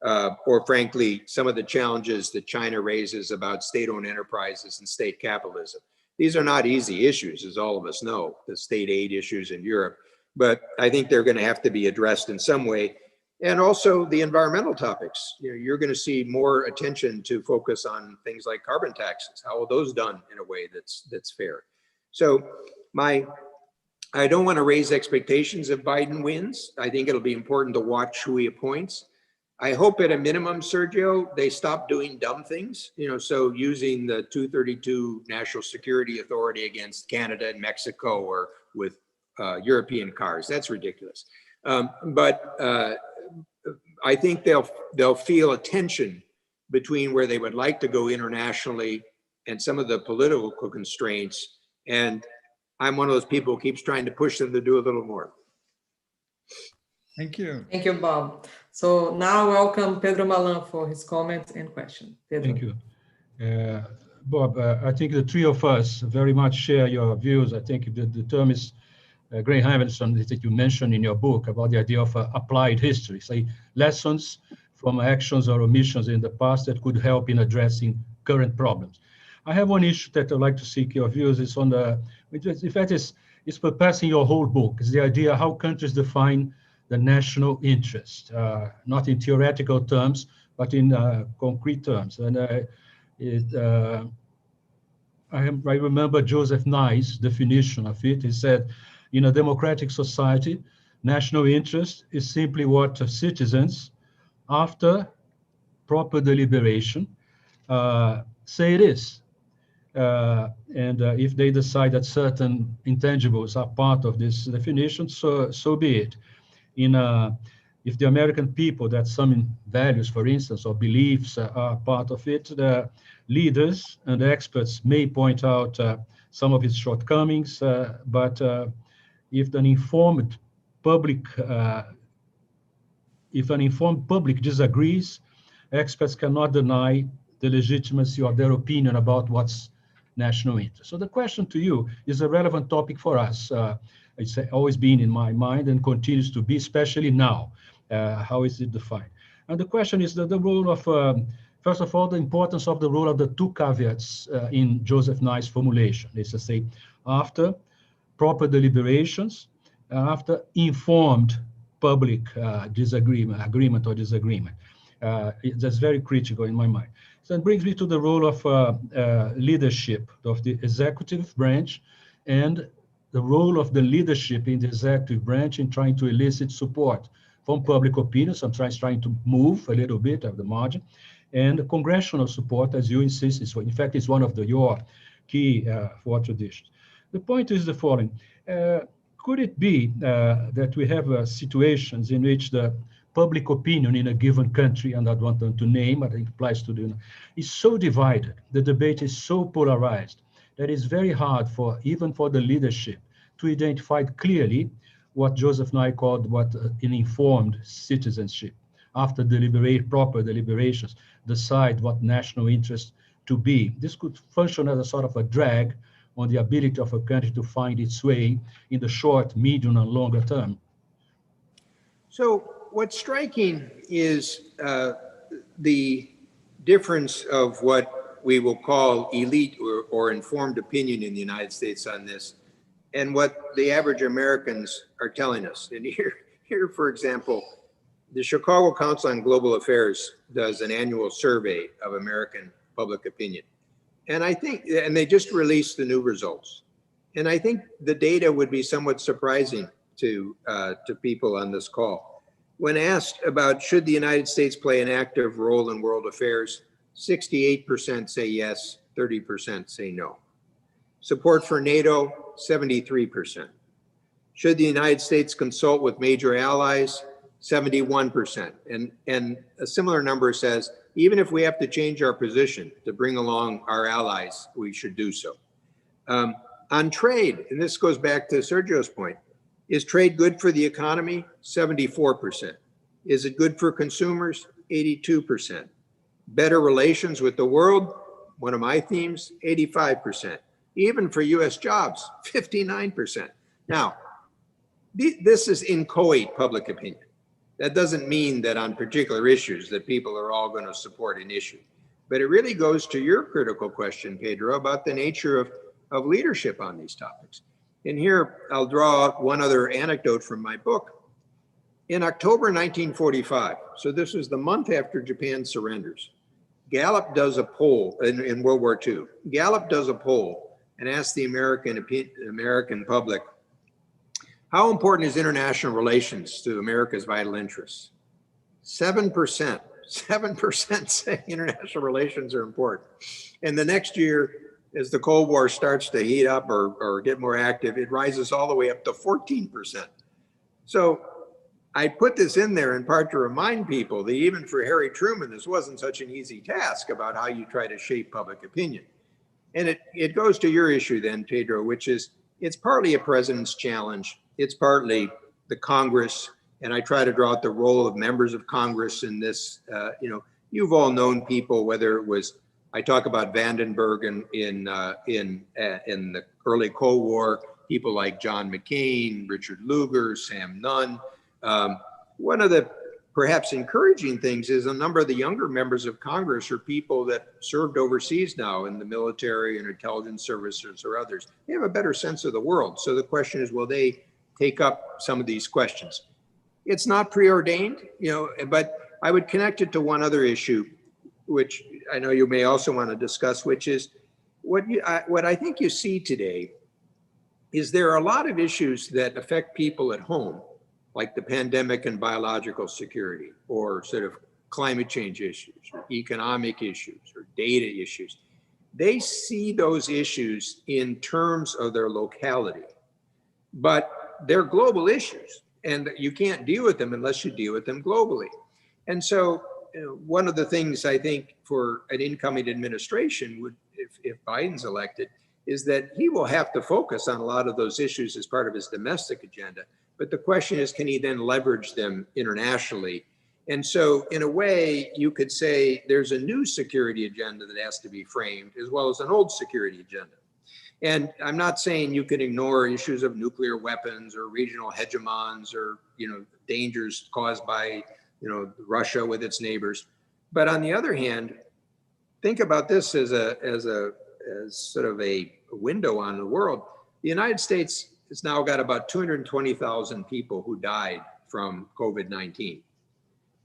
Or frankly, some of the challenges that China raises about state-owned enterprises and state capitalism. These are not easy issues, as all of us know, the state aid issues in Europe, but I think they're going to have to be addressed in some way. And also the environmental topics. You're going to see more attention to focus on things like carbon taxes. How are those done in a way that's fair? So I don't want to raise expectations if Biden wins. I think it'll be important to watch who he appoints. I hope at a minimum, Sergio, they stop doing dumb things, so using the 232 National Security Authority against Canada and Mexico or with European cars. That's ridiculous. But I think they'll feel a tension between where they would like to go internationally and some of the political constraints. And I'm one of those people who keeps trying to push them to do a little more. Thank you. Thank you, Bob. So now welcome Pedro Malan for his comment and question. Pedro. Thank you. Bob, I think the three of us very much share your views. I think the term is Graham Hamilton that you mentioned in your book about the idea of applied history, say lessons from actions or omissions in the past that could help in addressing current problems. I have one issue that I'd like to seek your views. It's on in fact, it's perpassing your whole book. It's the idea how countries define the national interest, not in theoretical terms, but in concrete terms. And I remember Joseph Nye's definition of it. He said, in a democratic society, national interest is simply what citizens, after proper deliberation, say it is. And if they decide that certain intangibles are part of this definition, so be it. If the American people, that some values, for instance, or beliefs are part of it, the leaders and experts may point out some of its shortcomings, but if an informed public disagrees, experts cannot deny the legitimacy of their opinion about what's national interest. So the question to you is a relevant topic for us. It's always been in my mind and continues to be, especially now. How is it defined? And the question is that the role of, first of all, the importance of the role of the two caveats in Joseph Nye's formulation. It's to say, after proper deliberations, after informed public agreement or disagreement. That's very critical in my mind. So it brings me to the role of leadership of the executive branch and the role of the leadership in the executive branch in trying to elicit support from public opinion, sometimes trying to move a little bit of the margin, and congressional support, as you insist, in fact, it's one of your key four traditions. The point is the following. Could it be that we have situations in which the public opinion in a given country, and I don't want them to name, but it applies to is so divided, the debate is so polarized, that it's very hard even for the leadership to identify clearly what Joseph Nye called an informed citizenship. After proper deliberations, decide what national interest to be. This could function as a sort of a drag on the ability of a country to find its way in the short, medium, and longer term. So what's striking is the difference of what we will call elite or informed opinion in the United States on this and what the average Americans are telling us. And here, for example, the Chicago Council on Global Affairs does an annual survey of American public opinion. And I think, and they just released the new results. And I think the data would be somewhat surprising to people on this call. When asked about should the United States play an active role in world affairs, 68% say yes, 30% say no. Support for NATO, 73%. Should the United States consult with major allies, 71%. And a similar number says, even if we have to change our position to bring along our allies, we should do so. On trade, and this goes back to Sergio's point, is trade good for the economy? 74%. Is it good for consumers? 82%. Better relations with the world? One of my themes, 85%. Even for US jobs, 59%. Now, this is inchoate public opinion. That doesn't mean that on particular issues that people are all going to support an issue. But it really goes to your critical question, Pedro, about the nature of of leadership on these topics. And here I'll draw out one other anecdote from my book. In October 1945, so this was the month after Japan surrenders, Gallup does a poll in World War II. Gallup does a poll and asks the American public, how important is international relations to America's vital interests? 7% say international relations are important. And the next year, as the Cold War starts to heat up or get more active, it rises all the way up to 14%. So I put this in there in part to remind people that even for Harry Truman, this wasn't such an easy task about how you try to shape public opinion. And it goes to your issue then, Pedro, which is it's partly a president's challenge. It's partly the Congress. And I try to draw out the role of members of Congress in this. You've all known people, whether it was, I talk about Vandenberg in the early Cold War, people like John McCain, Richard Lugar, Sam Nunn. One of the perhaps encouraging things is a number of the younger members of Congress are people that served overseas now in the military and intelligence services or others. They have a better sense of the world. So the question is, will they take up some of these questions? It's not preordained, but I would connect it to one other issue, which I know you may also want to discuss, which is what I think you see today is there are a lot of issues that affect people at home, like the pandemic and biological security, or sort of climate change issues, or economic issues, or data issues. They see those issues in terms of their locality, but they're global issues. And you can't deal with them unless you deal with them globally. And so one of the things I think for an incoming administration would, if Biden's elected, is that he will have to focus on a lot of those issues as part of his domestic agenda. But the question is, can he then leverage them internationally? And so in a way, you could say there's a new security agenda that has to be framed, as well as an old security agenda. And I'm not saying you can ignore issues of nuclear weapons or regional hegemons or, dangers caused by, Russia with its neighbors. But on the other hand, think about this as sort of a window on the world. The United States has now got about 220,000 people who died from COVID-19.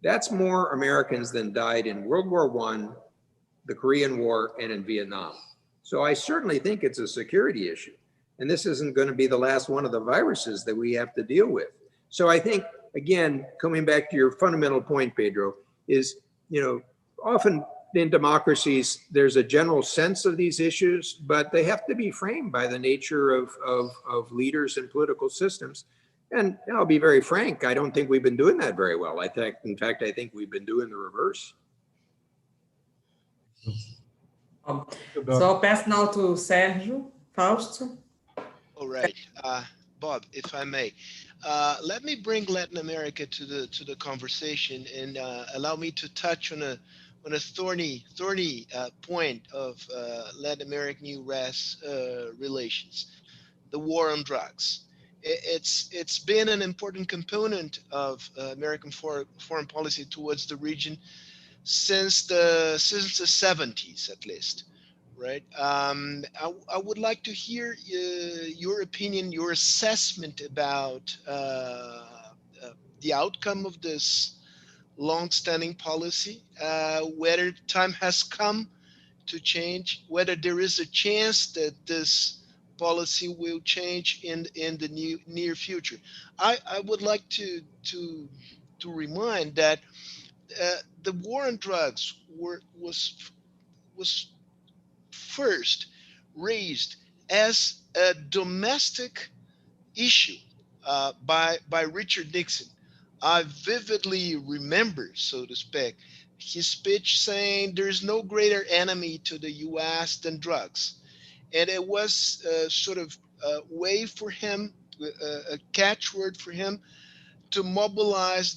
That's more Americans than died in World War I, the Korean War, and in Vietnam. So I certainly think it's a security issue. And this isn't going to be the last one of the viruses that we have to deal with. So I think, again, coming back to your fundamental point, Pedro, is, often in democracies, there's a general sense of these issues, but they have to be framed by the nature of leaders and political systems. And I'll be very frank, I don't think we've been doing that very well. In fact, I think we've been doing the reverse. So I'll pass now to Sergio, Fausto. All right, Bob, if I may, let me bring Latin America to the conversation and allow me to touch on a thorny point of Latin American U.S. relations, the war on drugs. It's been an important component of American foreign policy towards the region since the 70s, at least, right? I would like to hear your opinion, your assessment about the outcome of this long-standing policy, whether time has come to change, whether there is a chance that this policy will change in the near future. I would like to remind that the war on drugs was first raised as a domestic issue by Richard Nixon. I vividly remember, so to speak, his speech saying there's no greater enemy to the U.S. than drugs. And it was sort of a way for him, a catchword for him, to mobilize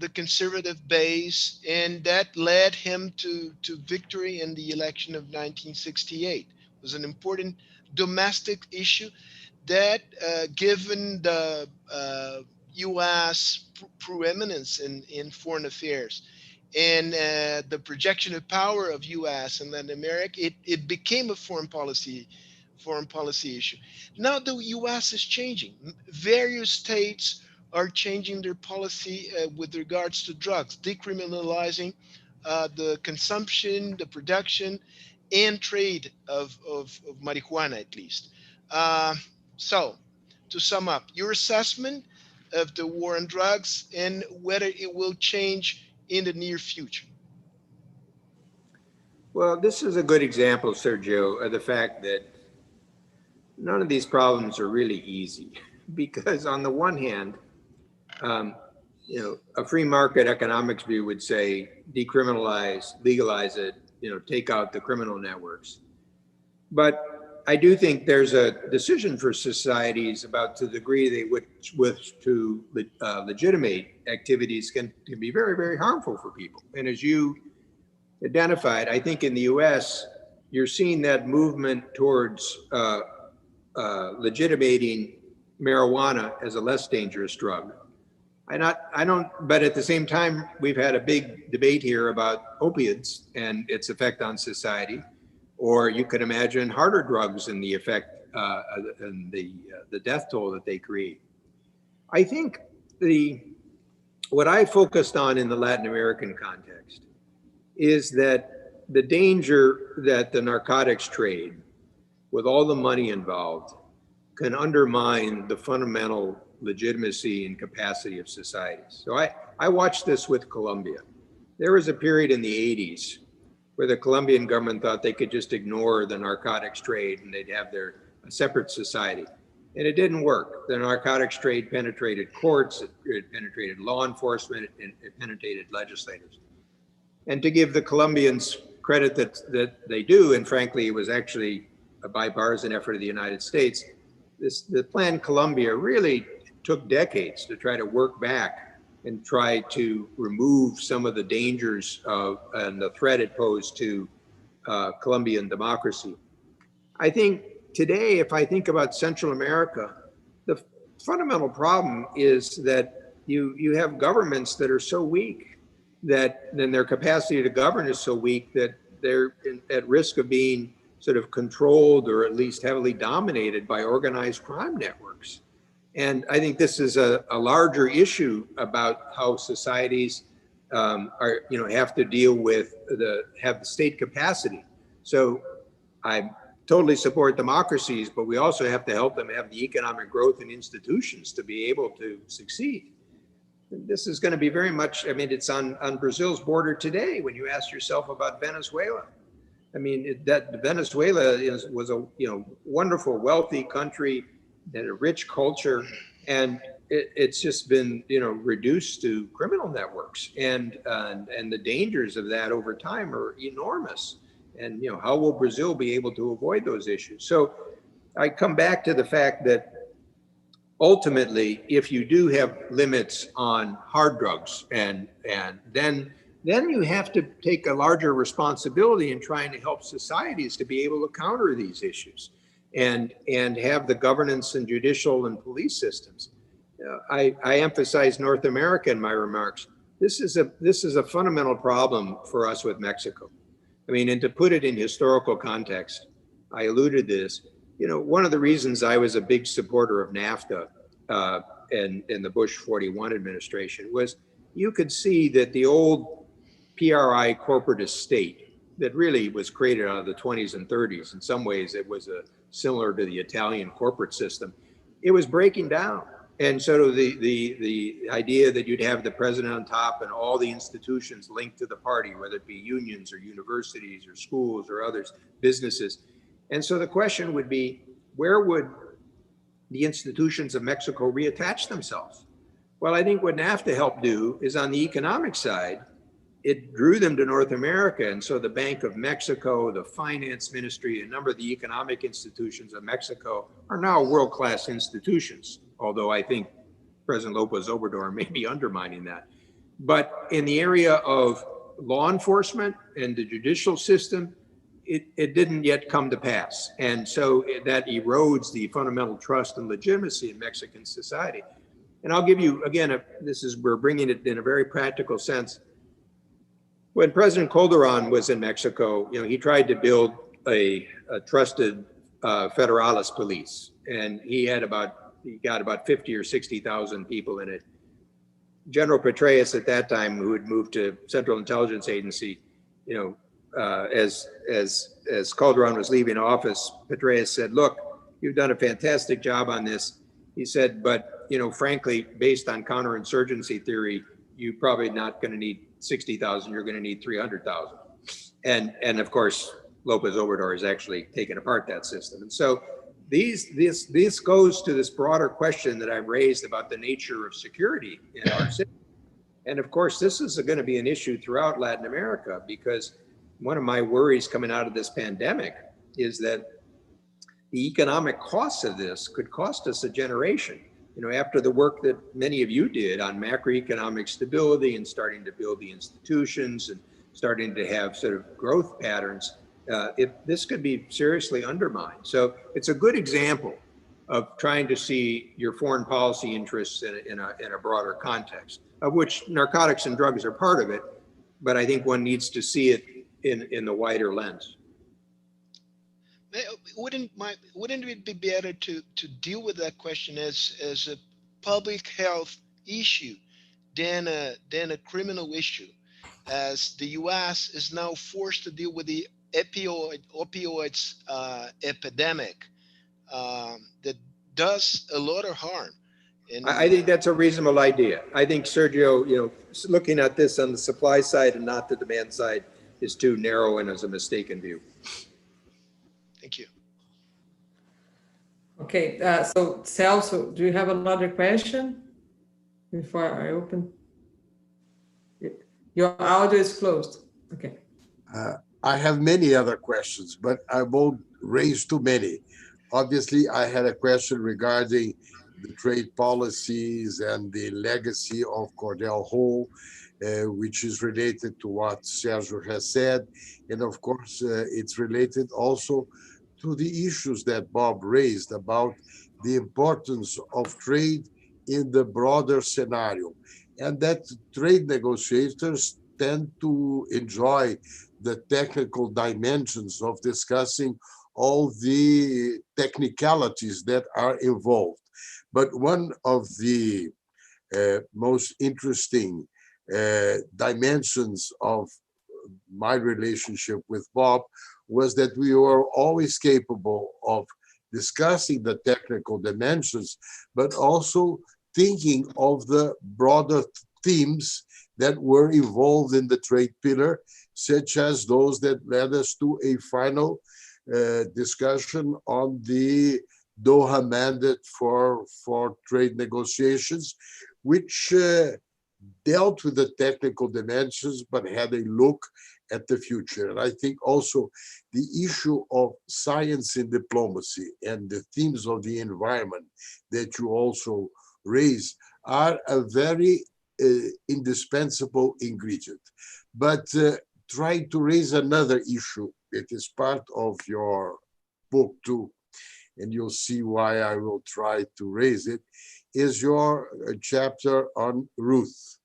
the conservative base, and that led him to victory in the election of 1968. It was an important domestic issue that, given the U.S. preeminence in foreign affairs and the projection of power of U.S. and Latin America, it became a foreign policy foreign policy issue. Now the U.S. is changing. Various states are changing their policy with regards to drugs, decriminalizing the consumption, the production, and trade of marijuana, at least. So, to sum up, your assessment of the war on drugs and whether it will change in the near future. Well, this is a good example, Sergio, of the fact that none of these problems are really easy. Because on the one hand, a free market economics view would say decriminalize, legalize it, take out the criminal networks. But I do think there's a decision for societies about the degree they wish to legitimate activities can be very, very harmful for people. And as you identified, I think in the US, you're seeing that movement towards legitimating marijuana as a less dangerous drug. But at the same time, we've had a big debate here about opiates and its effect on society, or you could imagine harder drugs and the effect and the death toll that they create. I think what I focused on in the Latin American context is that the danger that the narcotics trade, with all the money involved, can undermine the fundamental legitimacy and capacity of societies. So I watched this with Colombia. There was a period in the 80s where the Colombian government thought they could just ignore the narcotics trade and they'd have a separate society. And it didn't work. The narcotics trade penetrated courts, it penetrated law enforcement, it penetrated legislators. And to give the Colombians credit that they do, and frankly, it was actually a bipartisan effort of the United States, the Plan Colombia really took decades to try to work back and try to remove some of the dangers and the threat it posed to Colombian democracy. I think today, if I think about Central America, the fundamental problem is that you have governments that are so weak that then their capacity to govern is so weak that they're at risk of being sort of controlled or at least heavily dominated by organized crime networks. And I think this is a larger issue about how societies have to deal with have the state capacity. So I totally support democracies, but we also have to help them have the economic growth and institutions to be able to succeed. And this is going to be very much, it's on Brazil's border today when you ask yourself about Venezuela. Venezuela was a wonderful, wealthy country and a rich culture, and it's just been reduced to criminal networks, and the dangers of that over time are enormous. And how will Brazil be able to avoid those issues? So I come back to the fact that ultimately, if you do have limits on hard drugs, and then you have to take a larger responsibility in trying to help societies to be able to counter these issues and have the governance and judicial and police systems. I emphasize North America in my remarks. This is a fundamental problem for us with Mexico. And to put it in historical context, I alluded to this. One of the reasons I was a big supporter of NAFTA in the Bush 41 administration was you could see that the old PRI corporatist state that really was created out of the 20s and 30s, in some ways it was similar to the Italian corporate system, it was breaking down. And so the idea that you'd have the president on top and all the institutions linked to the party, whether it be unions or universities or schools or others, businesses. And so the question would be, where would the institutions of Mexico reattach themselves? Well, I think what NAFTA helped do is on the economic side, it drew them to North America. And so the Bank of Mexico, the Finance Ministry, a number of the economic institutions of Mexico are now world-class institutions, although I think President López Obrador may be undermining that. But in the area of law enforcement and the judicial system, it didn't yet come to pass. And so that erodes the fundamental trust and legitimacy in Mexican society. And I'll give you, again, we're bringing it in a very practical sense. When President Calderon was in Mexico, he tried to build a trusted Federalis police, and he got about 50 or 60,000 people in it. General Petraeus at that time, who had moved to Central Intelligence Agency, as Calderon was leaving office, Petraeus said, "Look, you've done a fantastic job on this." He said, "But frankly, based on counterinsurgency theory, you're probably not going to need 60,000. You're going to need 300,000." And of course, Lopez Obrador has actually taken apart that system. And so this goes to this broader question that I've raised about the nature of security in our city. And of course, this is going to be an issue throughout Latin America, because one of my worries coming out of this pandemic is that the economic costs of this could cost us a generation. After the work that many of you did on macroeconomic stability and starting to build the institutions and starting to have sort of growth patterns, this could be seriously undermined. So it's a good example of trying to see your foreign policy interests in a broader context, of which narcotics and drugs are part of it, but I think one needs to see it in the wider lens. Wouldn't it be better to deal with that question as a public health issue than a criminal issue, as the U.S. is now forced to deal with the opioids epidemic that does a lot of harm? And I think that's a reasonable idea. I think Sergio, looking at this on the supply side and not the demand side is too narrow and is a mistaken view. Thank you. Okay, so Celso, do you have another question before I open? Your audio is closed. Okay. I have many other questions, but I won't raise too many. Obviously, I had a question regarding the trade policies and the legacy of Cordell Hull, which is related to what Sergio has said. And of course, it's related also to the issues that Bob raised about the importance of trade in the broader scenario, and that trade negotiators tend to enjoy the technical dimensions of discussing all the technicalities that are involved. But one of the most interesting dimensions of my relationship with Bob was that we were always capable of discussing the technical dimensions, but also thinking of the broader themes that were involved in the trade pillar, such as those that led us to a final discussion on the Doha mandate for trade negotiations, which dealt with the technical dimensions, but had a look at the future. And I think also the issue of science in diplomacy and the themes of the environment that you also raise are a very indispensable ingredient. But try to raise another issue. It is part of your book too, and you'll see why I will try to raise it, is your chapter on Ruth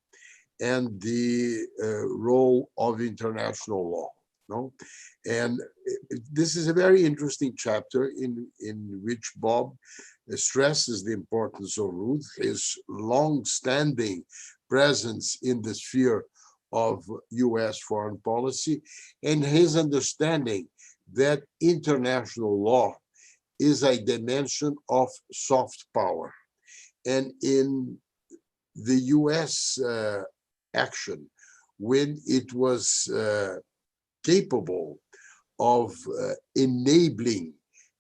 and the role of international law. No? And this is a very interesting chapter in which Bob stresses the importance of Ruth, his long-standing presence in the sphere of US foreign policy, and his understanding that international law is a dimension of soft power. And in the US action, when it was capable of enabling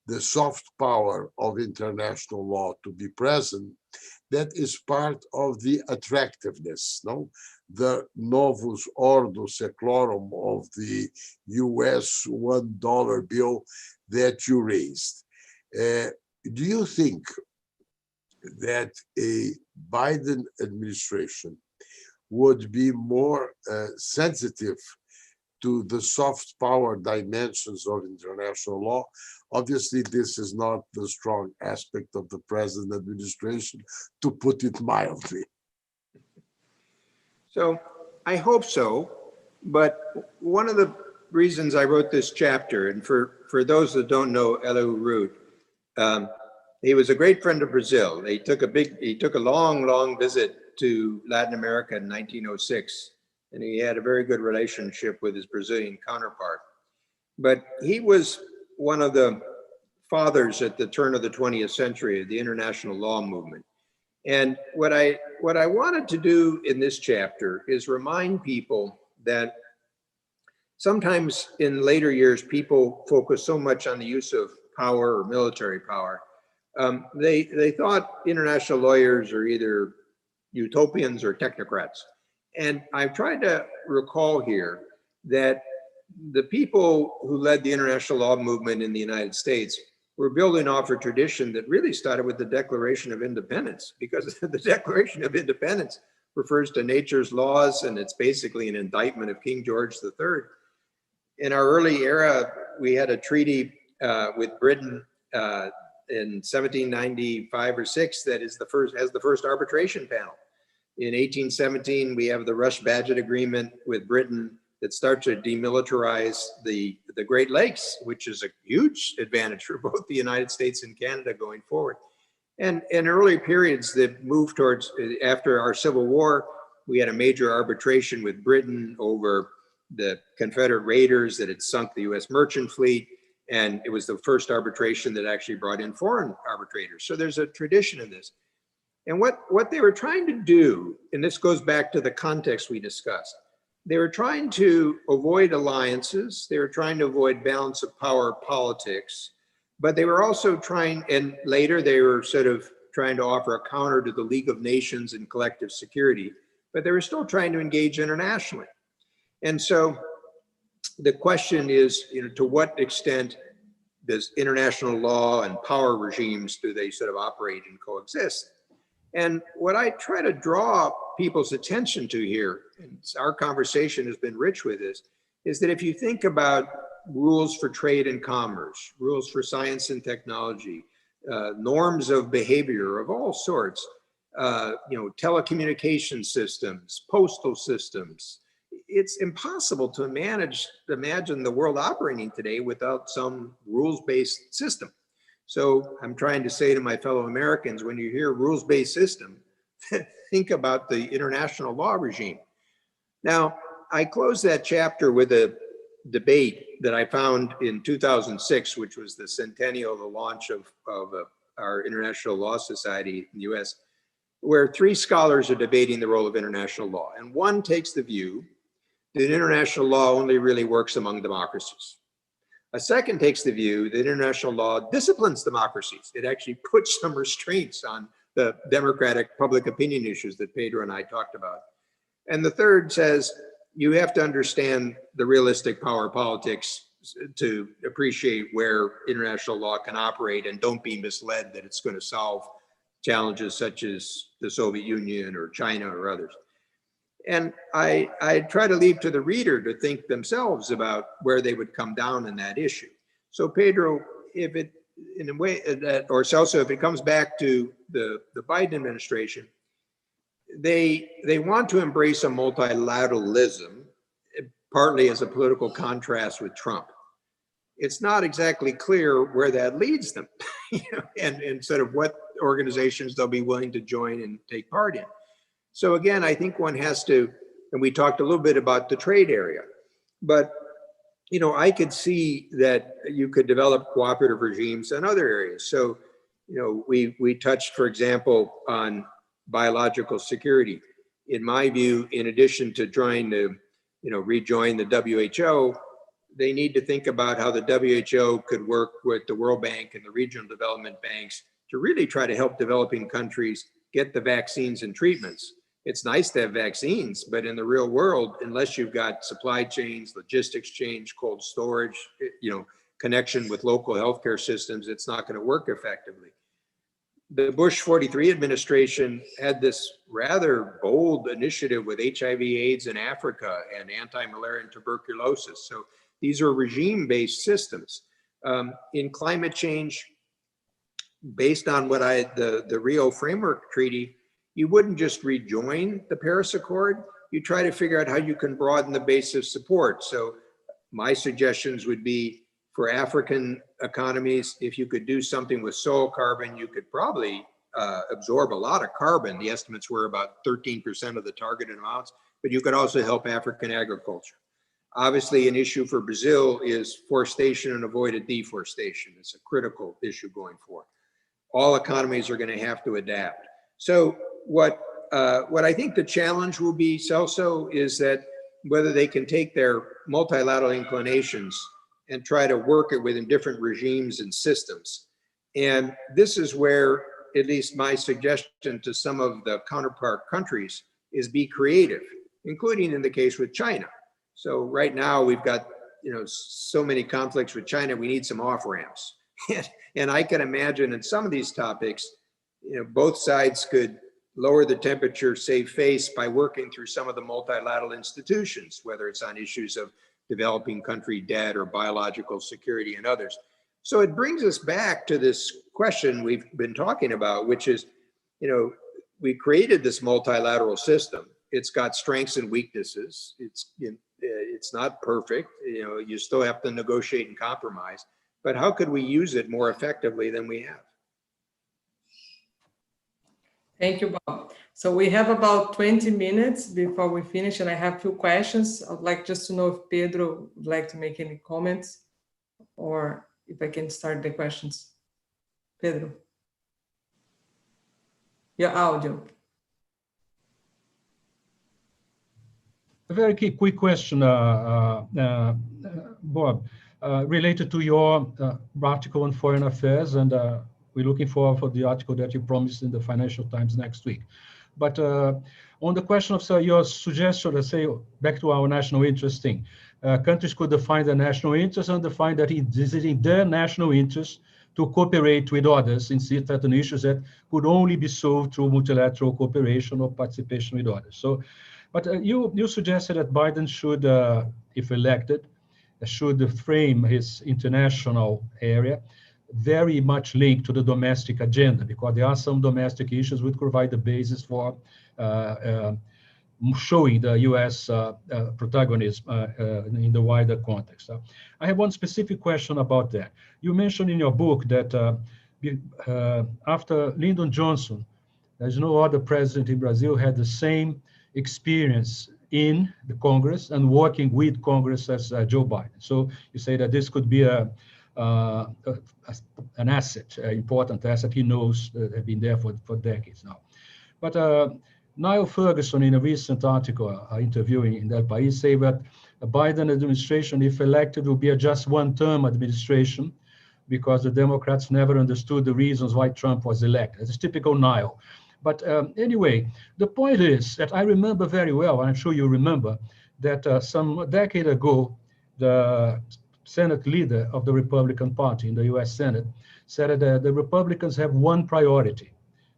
the soft power of international law to be present, that is part of the attractiveness, no? The novus ordo seclorum of the US $1 bill that you raised. Do you think that a Biden administration would be more sensitive to the soft power dimensions of international law? Obviously, this is not the strong aspect of the present administration, to put it mildly. So I hope so, but one of the reasons I wrote this chapter, and for those that don't know Elihu Root, he was a great friend of Brazil. He took a long visit to Latin America in 1906, and he had a very good relationship with his Brazilian counterpart. But he was one of the fathers at the turn of the 20th century of the international law movement. And what I wanted to do in this chapter is remind people that sometimes in later years, people focus so much on the use of power or military power. They thought international lawyers are either utopians or technocrats. And I've tried to recall here that the people who led the international law movement in the United States were building off a tradition that really started with the Declaration of Independence, because the Declaration of Independence refers to nature's laws, and it's basically an indictment of King George III. In our early era, we had a treaty with Britain in 1795 or 6 that is has the first arbitration panel. In 1817, we have the Rush-Bagehot Agreement with Britain that starts to demilitarize the Great Lakes, which is a huge advantage for both the United States and Canada going forward. And in early periods that moved towards, after our Civil War, we had a major arbitration with Britain over the Confederate raiders that had sunk the US merchant fleet. And it was the first arbitration that actually brought in foreign arbitrators. So there's a tradition in this. And what they were trying to do, and this goes back to the context we discussed, they were trying to avoid alliances. They were trying to avoid balance of power politics, but they were also trying, and later they were sort of trying to offer a counter to the League of Nations and collective security, but they were still trying to engage internationally. And so the question is, to what extent does international law and power regimes, do they sort of operate and coexist? And what I try to draw people's attention to here, and our conversation has been rich with this, is that if you think about rules for trade and commerce, rules for science and technology, norms of behavior of all sorts, telecommunication systems, postal systems, it's impossible to imagine the world operating today without some rules-based system. So I'm trying to say to my fellow Americans, when you hear rules-based system, think about the international law regime. Now, I closed that chapter with a debate that I found in 2006, which was the centennial of the launch of our International Law Society in the US, where 3 scholars are debating the role of international law. And one takes the view that international law only really works among democracies. A second takes the view that international law disciplines democracies. It actually puts some restraints on the democratic public opinion issues that Pedro and I talked about. And the third says, you have to understand the realistic power politics to appreciate where international law can operate, and don't be misled that it's going to solve challenges such as the Soviet Union or China or others. And I try to leave to the reader to think themselves about where they would come down in that issue. So Pedro, if it, in a way, or Celso, if it comes back to the Biden administration, they want to embrace a multilateralism, partly as a political contrast with Trump. It's not exactly clear where that leads them, and sort of what organizations they'll be willing to join and take part in. So again, I think one has to, and we talked a little bit about the trade area, but I could see that you could develop cooperative regimes in other areas. So, we touched, for example, on biological security. In my view, in addition to trying to, rejoin the WHO, they need to think about how the WHO could work with the World Bank and the regional development banks to really try to help developing countries get the vaccines and treatments. It's nice to have vaccines, but in the real world, unless you've got supply chains, logistics chains, cold storage, connection with local healthcare systems, it's not going to work effectively. The Bush 43 administration had this rather bold initiative with HIV/AIDS in Africa and anti-malaria and tuberculosis. So these are regime-based systems. In climate change, based on what the Rio Framework Treaty, you wouldn't just rejoin the Paris Accord. You try to figure out how you can broaden the base of support. So My suggestions would be for African economies, if you could do something with soil carbon, you could probably absorb a lot of carbon. The estimates were about 13% of the targeted amounts, but you could also help African agriculture. Obviously, an issue for Brazil is forestation and avoided deforestation. It's a critical issue going forward. All economies are going to have to adapt. So what I think the challenge will be, Celso, is that whether they can take their multilateral inclinations and try to work it within different regimes and systems. And this is where, at least my suggestion to some of the counterpart countries is be creative, including in the case with China. So right now we've got, so many conflicts with China, we need some off-ramps. And I can imagine in some of these topics, both sides could lower the temperature, save face by working through some of the multilateral institutions, whether it's on issues of developing country debt or biological security and others. So it brings us back to this question we've been talking about, which is, we created this multilateral system. It's got strengths and weaknesses. It's not perfect. You still have to negotiate and compromise, but how could we use it more effectively than we have? Thank you, Bob. So we have about 20 minutes before we finish, and I have a few questions. I'd like just to know if Pedro would like to make any comments, or if I can start the questions. Pedro, your audio. A very quick question, Bob, related to your article on foreign affairs, and we're looking for the article that you promised in the Financial Times next week. But on the question of your suggestion, let's say, back to our national interest thing, countries could define their national interest and define that it is in their national interest to cooperate with others in certain issues that could only be solved through multilateral cooperation or participation with others. So, but you suggested that Biden should, if elected, should frame his international area very much linked to the domestic agenda, because there are some domestic issues which provide the basis for showing the U.S. protagonism in the wider context. I have one specific question about that. You mentioned in your book that after Lyndon Johnson, there's no other president in Brazil had the same experience in the Congress and working with Congress as Joe Biden. So you say that this could be an asset, an important asset. He knows have been there for decades now. But Niall Ferguson, in a recent article interviewing in El País, say that the Biden administration, if elected, will be a just one-term administration because the Democrats never understood the reasons why Trump was elected. It's typical Niall. But anyway, the point is that I remember very well, and I'm sure you remember, that some decade ago, the Senate leader of the Republican Party in the US Senate said that the Republicans have one priority,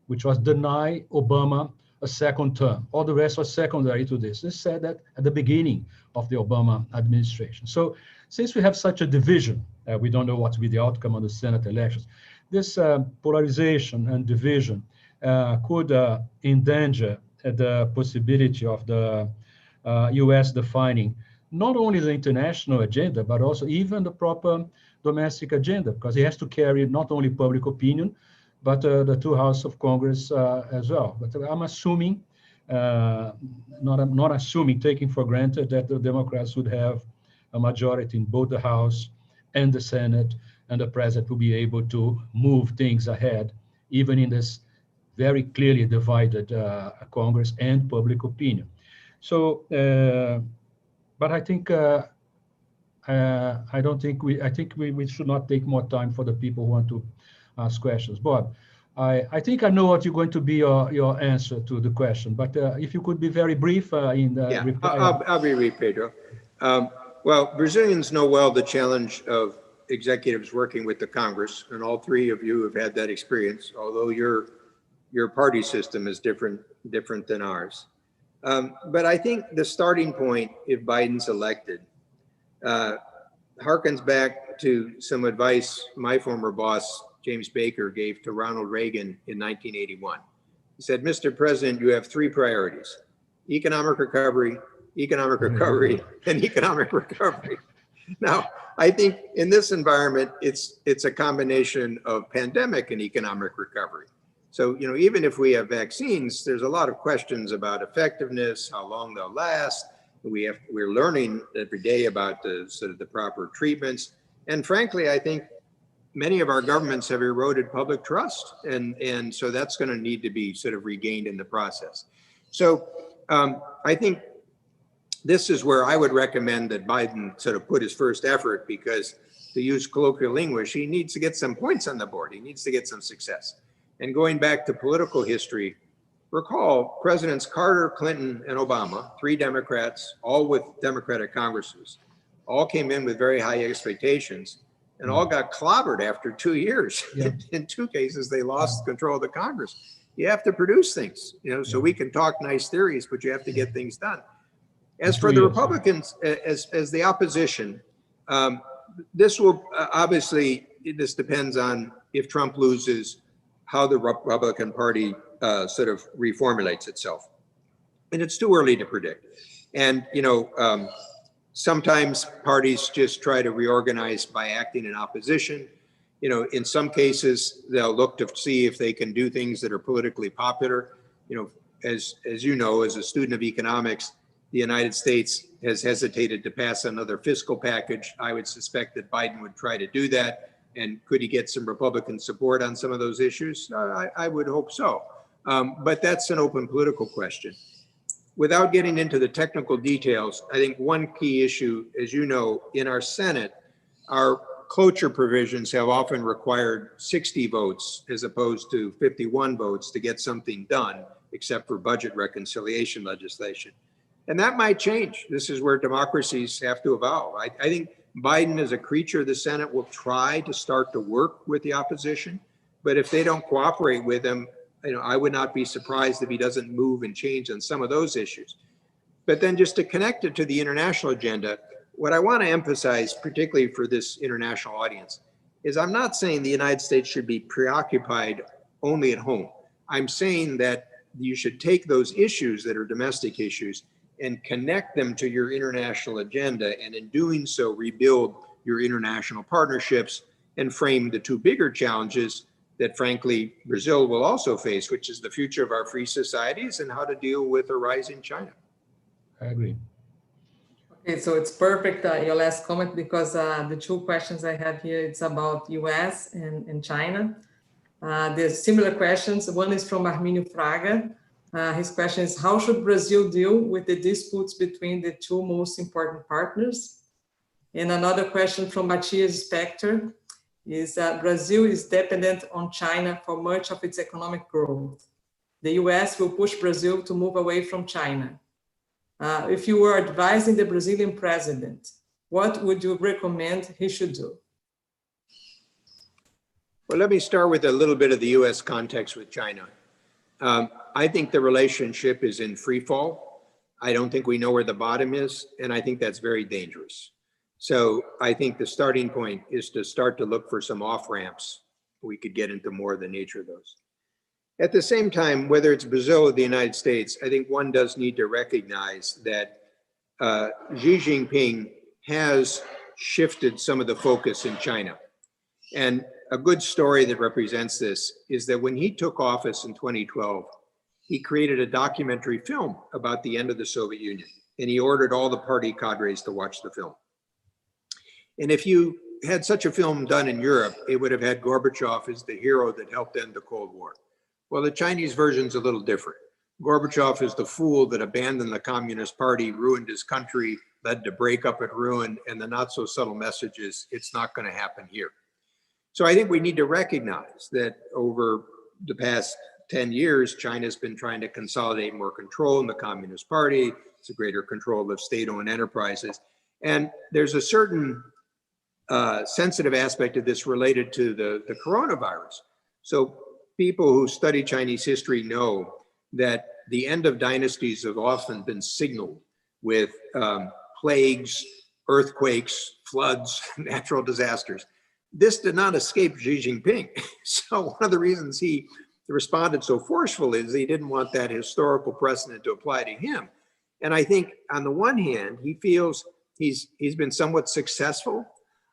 which was deny Obama a second term. All the rest was secondary to this. They said that at the beginning of the Obama administration. So since we have such a division, we don't know what will be the outcome of the Senate elections, this polarization and division could endanger the possibility of the US defining not only the international agenda, but also even the proper domestic agenda, because it has to carry not only public opinion, but the two houses of Congress as well. But I'm assuming, not assuming, taking for granted that the Democrats would have a majority in both the House and the Senate, and the president will be able to move things ahead, even in this very clearly divided Congress and public opinion. So, but I think I think we should not take more time for the people who want to ask questions. Bob, I think I know what you're going to be your answer to the question, but if you could be very brief in the reply. I'll be brief, Pedro. Well, Brazilians know well the challenge of executives working with the Congress, and all three of you have had that experience, although your party system is different than ours. But I think the starting point, if Biden's elected, harkens back to some advice my former boss, James Baker, gave to Ronald Reagan in 1981. He said, Mr. President, you have three priorities: economic recovery, and economic recovery. Now, I think in this environment, it's a combination of pandemic and economic recovery. So, you know, even if we have vaccines, there's a lot of questions about effectiveness, how long they'll last. We're learning every day about the sort of the proper treatments. And frankly, I think many of our governments have eroded public trust. And so that's going to need to be sort of regained in the process. So I think this is where I would recommend that Biden sort of put his first effort, because to use colloquial English, he needs to get some points on the board. He needs to get some success. And going back to political history, recall Presidents Carter, Clinton, and Obama, 3 Democrats, all with Democratic Congresses, all came in with very high expectations and all got clobbered after 2 years. Yeah. In 2 cases, they lost control of the Congress. You have to produce things, you know, so we can talk nice theories, but you have to get things done. As for the Republicans, as the opposition, this will obviously, this depends on if Trump loses, how the Republican Party sort of reformulates itself. And it's too early to predict. And, you know, sometimes parties just try to reorganize by acting in opposition. You know, in some cases, they'll look to see if they can do things that are politically popular. You know, as you know, as a student of economics, the United States has hesitated to pass another fiscal package. I would suspect that Biden would try to do that. And could he get some Republican support on some of those issues? I would hope so. But that's an open political question. Without getting into the technical details, I think one key issue, as you know, in our Senate, our cloture provisions have often required 60 votes as opposed to 51 votes to get something done, except for budget reconciliation legislation. And that might change. This is where democracies have to evolve. I think Biden, as a creature of the Senate, will try to start to work with the opposition. But if they don't cooperate with him, you know, I would not be surprised if he doesn't move and change on some of those issues. But then just to connect it to the international agenda, what I want to emphasize, particularly for this international audience, is I'm not saying the United States should be preoccupied only at home. I'm saying that you should take those issues that are domestic issues and connect them to your international agenda, and in doing so, rebuild your international partnerships and frame the 2 bigger challenges that, frankly, Brazil will also face, which is the future of our free societies and how to deal with a rising China. I agree. Okay, so it's perfect, your last comment, because the 2 questions I have here, it's about US and China. There's similar questions. One is from Arminio Fraga. His question is, how should Brazil deal with the disputes between the 2 most important partners? And another question from Matthias Spector is Brazil is dependent on China for much of its economic growth. The US will push Brazil to move away from China. If you were advising the Brazilian president, what would you recommend he should do? Well, let me start with a little bit of the US context with China. I think the relationship is in free fall. I don't think we know where the bottom is, and I think that's very dangerous. So I think the starting point is to start to look for some off-ramps. We could get into more of the nature of those. At the same time, whether it's Brazil or the United States, I think one does need to recognize that Xi Jinping has shifted some of the focus in China. And a good story that represents this is that when he took office in 2012, he created a documentary film about the end of the Soviet Union, and he ordered all the party cadres to watch the film. And if you had such a film done in Europe, it would have had Gorbachev as the hero that helped end the Cold War. Well, the Chinese version's a little different. Gorbachev is the fool that abandoned the Communist Party, ruined his country, led to breakup and ruin, and the not so subtle message is, it's not going to happen here. So I think we need to recognize that over the past 10 years, China's been trying to consolidate more control in the Communist Party. It's a greater control of state-owned enterprises. And there's a certain sensitive aspect of this related to the coronavirus. So people who study Chinese history know that the end of dynasties have often been signaled with plagues, earthquakes, floods, natural disasters. This did not escape Xi Jinping. So one of the reasons he responded so forcefully is he didn't want that historical precedent to apply to him. And I think on the one hand, he feels he's been somewhat successful.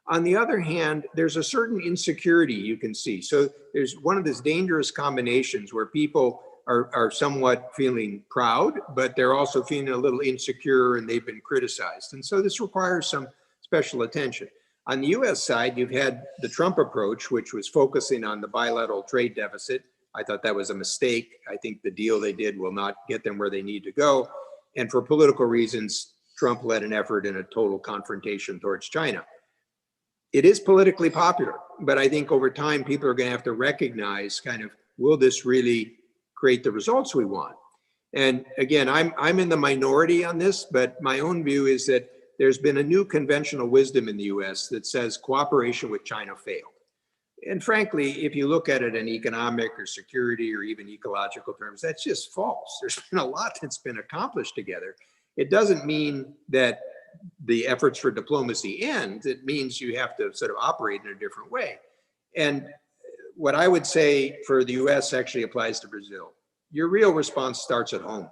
On the other hand, there's a certain insecurity you can see. So there's one of these dangerous combinations where people are somewhat feeling proud, but they're also feeling a little insecure and they've been criticized. And so this requires some special attention. On the US side, you've had the Trump approach, which was focusing on the bilateral trade deficit. I thought that was a mistake. I think the deal they did will not get them where they need to go. And for political reasons, Trump led an effort in a total confrontation towards China. It is politically popular, but I think over time, people are going to have to recognize kind of, will this really create the results we want? And again, I'm in the minority on this, but my own view is that there's been a new conventional wisdom in the US that says cooperation with China failed. And frankly, if you look at it in economic or security or even ecological terms, that's just false. There's been a lot that's been accomplished together. It doesn't mean that the efforts for diplomacy end. It means you have to sort of operate in a different way. And what I would say for the US actually applies to Brazil. Your real response starts at home.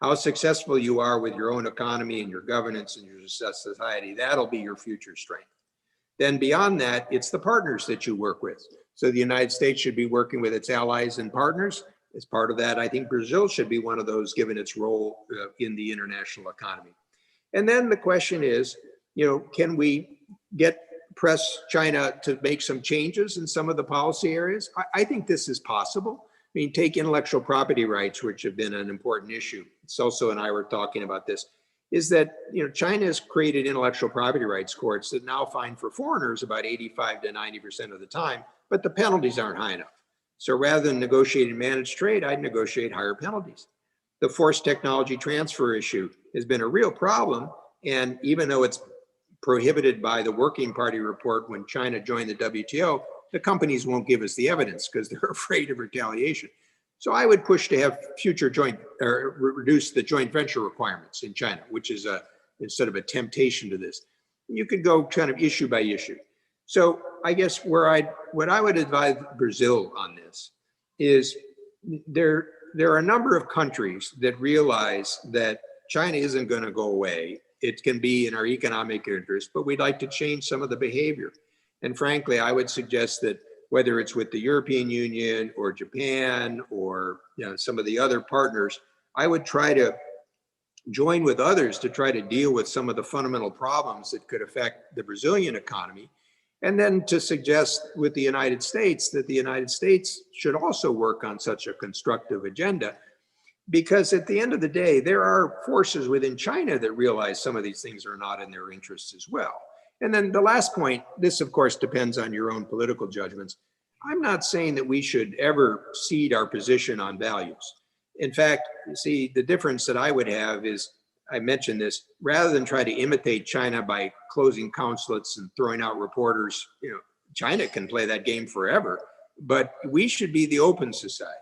How successful you are with your own economy and your governance and your society, that'll be your future strength. Then beyond that, it's the partners that you work with. So the United States should be working with its allies and partners. As part of that, I think Brazil should be one of those given its role in the international economy. And then the question is, can we press China to make some changes in some of the policy areas? I think this is possible. I mean, take intellectual property rights, which have been an important issue. Celso and I were talking about this, is that, China has created intellectual property rights courts that now fine for foreigners about 85 to 90% of the time, but the penalties aren't high enough. So rather than negotiating managed trade, I'd negotiate higher penalties. The forced technology transfer issue has been a real problem. And even though it's prohibited by the Working Party report when China joined the WTO, the companies won't give us the evidence because they're afraid of retaliation. So I would push to have future reduce the joint venture requirements in China, which is instead of a temptation to this. You could go kind of issue by issue. So I guess what I would advise Brazil on this is there are a number of countries that realize that China isn't going to go away. It can be in our economic interest, but we'd like to change some of the behavior. And frankly, I would suggest that whether it's with the European Union or Japan or some of the other partners, I would try to join with others to try to deal with some of the fundamental problems that could affect the Brazilian economy. And then to suggest with the United States that the United States should also work on such a constructive agenda. Because at the end of the day, there are forces within China that realize some of these things are not in their interests as well. And then the last point, this of course depends on your own political judgments. I'm not saying that we should ever cede our position on values. In fact, see, the difference that I would have is, I mentioned this, rather than try to imitate China by closing consulates and throwing out reporters, China can play that game forever, but we should be the open society.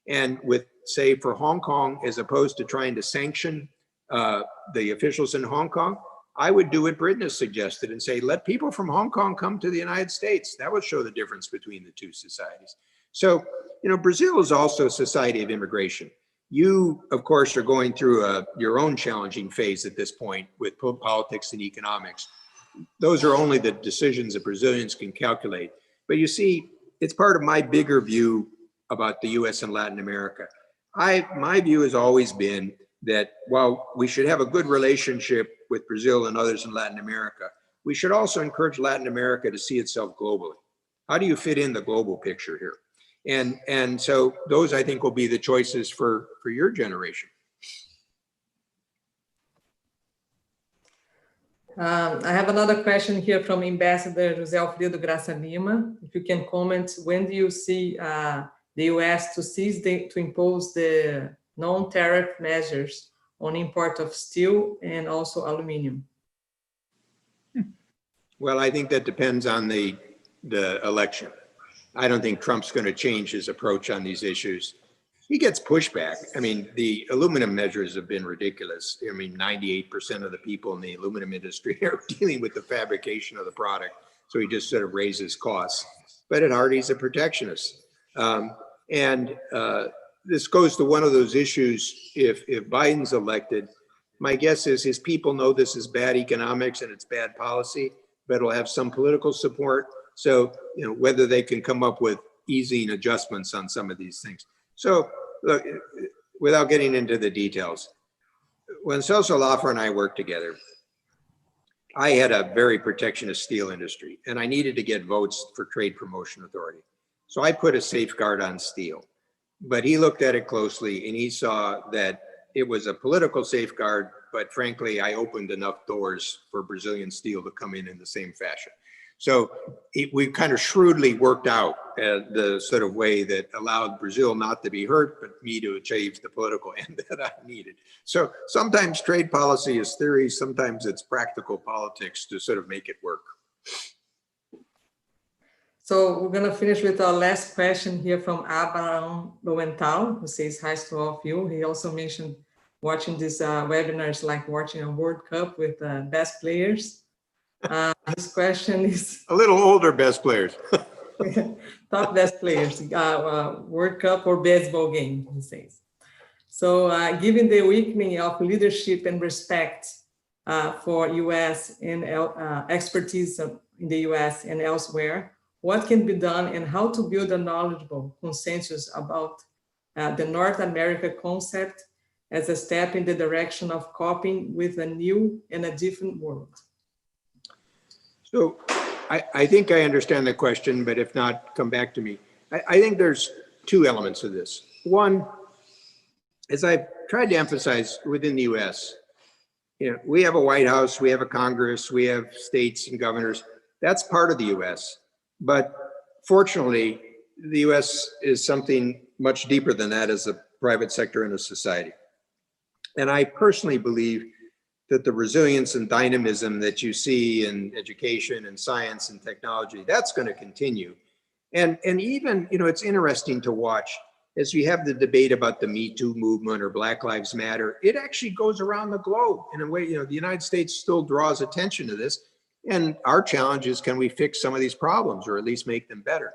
And with, say, for Hong Kong, as opposed to trying to sanction the officials in Hong Kong, I would do what Britain has suggested and say, let people from Hong Kong come to the United States. That would show the difference between the two societies. So, Brazil is also a society of immigration. You, of course, are going through your own challenging phase at this point with politics and economics. Those are only the decisions that Brazilians can calculate. But you see, it's part of my bigger view about the US and Latin America. My view has always been that while we should have a good relationship with Brazil and others in Latin America, we should also encourage Latin America to see itself globally. How do you fit in the global picture here? And so those, I think, will be the choices for your generation. I have another question here from Ambassador José Alfredo Graça Lima. If you can comment, when do you see the US to impose the non-tariff measures on import of steel and also aluminum? Well, I think that depends on the election. I don't think Trump's going to change his approach on these issues. He gets pushback. I mean, the aluminum measures have been ridiculous. I mean, 98% of the people in the aluminum industry are dealing with the fabrication of the product. So he just sort of raises costs. But at heart, he's a protectionist. This goes to one of those issues, if Biden's elected, My guess is his people know this is bad economics and it's bad policy, but it'll have some political support. So, you know, whether they can come up with easing adjustments on some of these things. So, look, without getting into the details, when Celso, Lafer, and I worked together, I had a very protectionist steel industry, and I needed to get votes for Trade Promotion Authority. So I put a safeguard on steel, but he looked at it closely and he saw that it was a political safeguard, but frankly, I opened enough doors for Brazilian steel to come in the same fashion. So we kind of shrewdly worked out the sort of way that allowed Brazil not to be hurt, but me to achieve the political end that I needed. So sometimes trade policy is theory, sometimes it's practical politics to sort of make it work. So we're going to finish with our last question here from Amaral, who says hi to all of you. He also mentioned watching these webinars like watching a World Cup with best players. His question is a little older best players. Top best players, World Cup or baseball game, he says. So given the weakening of leadership and respect for US and expertise in the US and elsewhere, what can be done and how to build a knowledgeable consensus about the North America concept as a step in the direction of coping with a new and a different world? So I think I understand the question, but if not, come back to me. I think there's two elements of this. One, as I've tried to emphasize within the US, you know, we have a White House, we have a Congress, we have states and governors. That's part of the US. But fortunately, the US is something much deeper than that as a private sector and a society. And I personally believe that the resilience and dynamism that you see in education and science and technology, that's going to continue. And even, you know, it's interesting to watch as you have the debate about the Me Too movement or Black Lives Matter, it actually goes around the globe in a way, you know, the United States still draws attention to this. And our challenge is, can we fix some of these problems or at least make them better?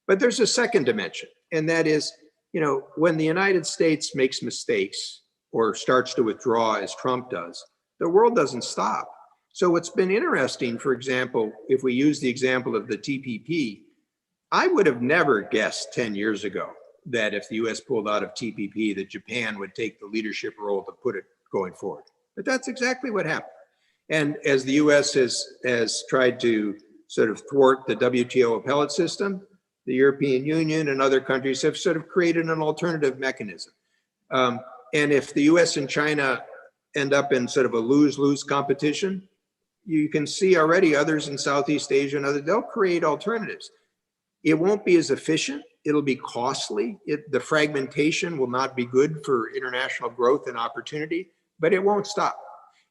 But there's a second dimension, and that is, you know, when the United States makes mistakes or starts to withdraw as Trump does, the world doesn't stop. So what's been interesting, for example, if we use the example of the TPP, I would have never guessed 10 years ago that if the US pulled out of TPP, that Japan would take the leadership role to put it going forward. But that's exactly what happened. And as the US has tried to sort of thwart the WTO appellate system, the European Union and other countries have sort of created an alternative mechanism. And if the US and China end up in sort of a lose-lose competition, you can see already others in Southeast Asia and others, they'll create alternatives. It won't be as efficient, it'll be costly. The fragmentation will not be good for international growth and opportunity, but it won't stop.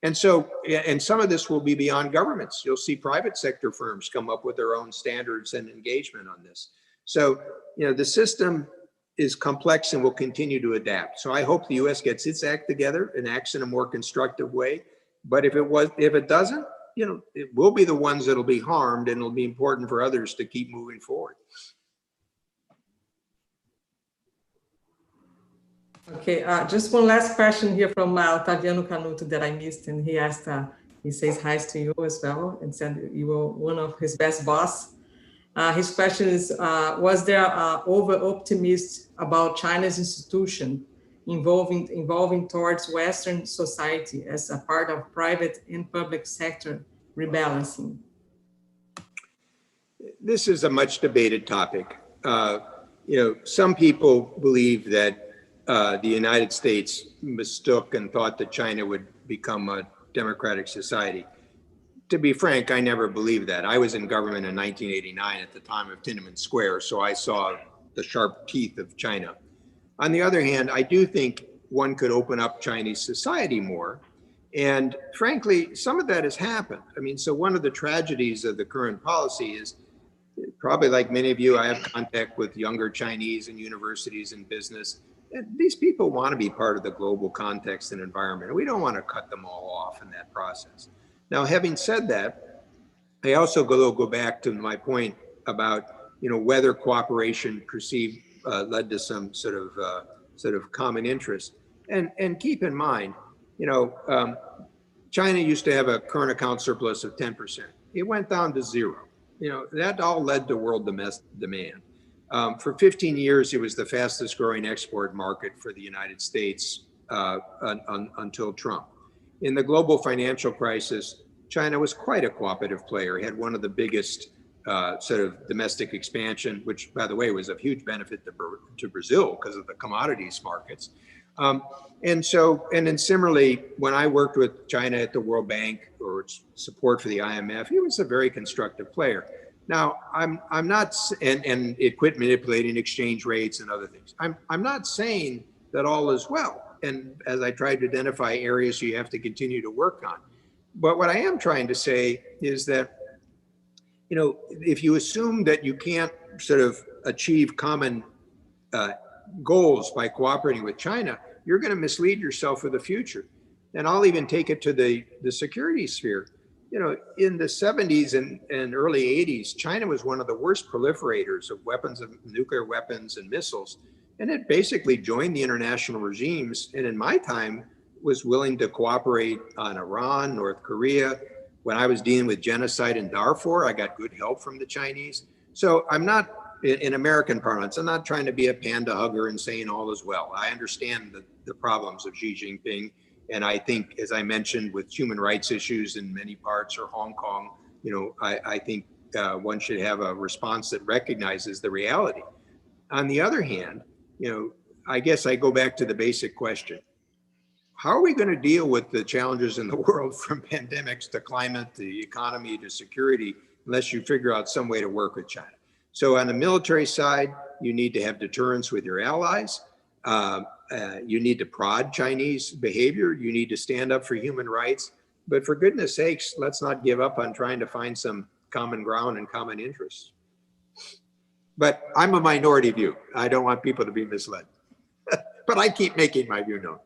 And so, and some of this will be beyond governments. You'll see private sector firms come up with their own standards and engagement on this. So, you know, the system is complex and will continue to adapt. So I hope the US gets its act together and acts in a more constructive way. But if it doesn't, you know, it will be the ones that'll be harmed, and it'll be important for others to keep moving forward. Okay, just one last question here from Otaviano Canuto that I missed, and he asked, he says hi to you as well, and said you were one of his best boss. His question is, was there over-optimism about China's institution involving towards Western society as a part of private and public sector rebalancing? This is a much debated topic. You know, some people believe that the United States mistook and thought that China would become a democratic society. To be frank, I never believed that. I was in government in 1989 at the time of Tiananmen Square, so I saw the sharp teeth of China. On the other hand, I do think one could open up Chinese society more. And frankly, some of that has happened. I mean, so one of the tragedies of the current policy is, probably like many of you, I have contact with younger Chinese in universities and business. And these people want to be part of the global context and environment. And we don't want to cut them all off in that process. Now, having said that, I also go back to my point about, you know, whether cooperation perceived led to some sort of common interest. And keep in mind, China used to have a current account surplus of 10%. It went down to 0. That all led to world demand. For 15 years, it was the fastest growing export market for the United States until Trump. In the global financial crisis, China was quite a cooperative player, had one of the biggest sort of domestic expansion, which, by the way, was of huge benefit to Brazil because of the commodities markets. And then similarly, when I worked with China at the World Bank or support for the IMF, he was a very constructive player. Now, I'm not, and it quit manipulating exchange rates and other things. I'm not saying that all is well. And as I tried to identify areas you have to continue to work on. But what I am trying to say is that, if you assume that you can't sort of achieve common goals by cooperating with China, you're going to mislead yourself for the future. And I'll even take it to the security sphere. In the 70s and early 80s, China was one of the worst proliferators of weapons, of nuclear weapons and missiles. And it basically joined the international regimes. And in my time, was willing to cooperate on Iran, North Korea. When I was dealing with genocide in Darfur, I got good help from the Chinese. So I'm not, in American parlance, I'm not trying to be a panda hugger and saying all is well. I understand the problems of Xi Jinping. And I think, as I mentioned, with human rights issues in many parts or Hong Kong, I think one should have a response that recognizes the reality. On the other hand, I guess I go back to the basic question. How are we going to deal with the challenges in the world, from pandemics to climate, to the economy, to security, unless you figure out some way to work with China? So on the military side, you need to have deterrence with your allies. You need to prod Chinese behavior. You need to stand up for human rights. But for goodness sakes, let's not give up on trying to find some common ground and common interests. But I'm a minority view. I don't want people to be misled. But I keep making my view known.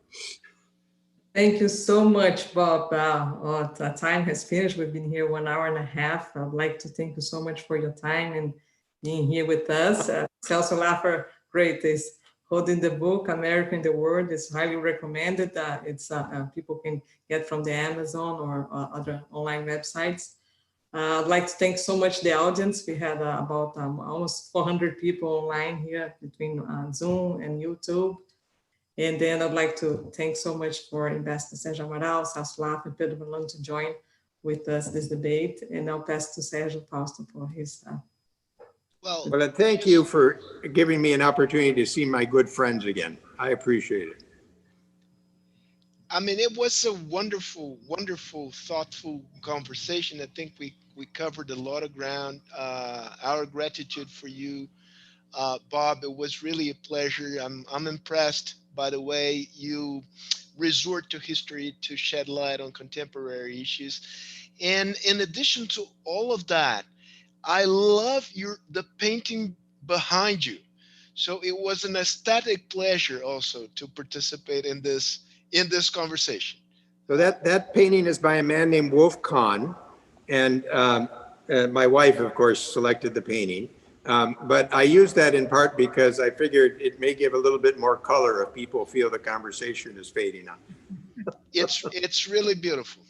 Thank you so much, Bob. The time has finished. We've been here 1 hour and a half. I'd like to thank you so much for your time and being here with us. Celso, Lafer, great, is holding the book, America in the World. It's highly recommended. It's people can get from the Amazon or other online websites. I'd like to thank so much the audience. We had about almost 400 people online here between Zoom and YouTube. And then I'd like to thank so much for Ambassador Sérgio Amaral, Celso, Lafer, and Pedro Malan to join with us this debate. And I'll pass to Sergio Fausto for his. Well, thank you for giving me an opportunity to see my good friends again. I appreciate it. I mean, it was a wonderful, wonderful, thoughtful conversation. I think we covered a lot of ground. Our gratitude for you, Bob. It was really a pleasure. I'm impressed by the way you resort to history to shed light on contemporary issues. And in addition to all of that, I love the painting behind you. So it was an aesthetic pleasure also to participate in this conversation. So that painting is by a man named Wolf Kahn, and my wife, of course, selected the painting. But I used that in part because I figured it may give a little bit more color if people feel the conversation is fading on. It's really beautiful.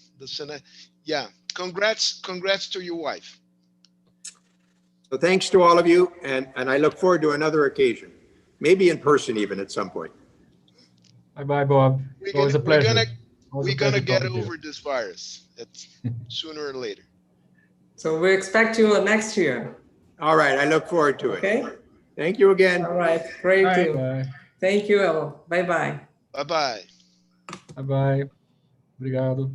Yeah, congrats to your wife. So thanks to all of you, and I look forward to another occasion, maybe in person even at some point. Bye-bye, Bob. It's always a pleasure. We're gonna get over this virus. It's sooner or later. So we expect you next year. All right, I look forward to it. Okay. Thank you again. All right, great. Bye. Thank you all. Bye-bye. Bye-bye. Bye-bye. Obrigado.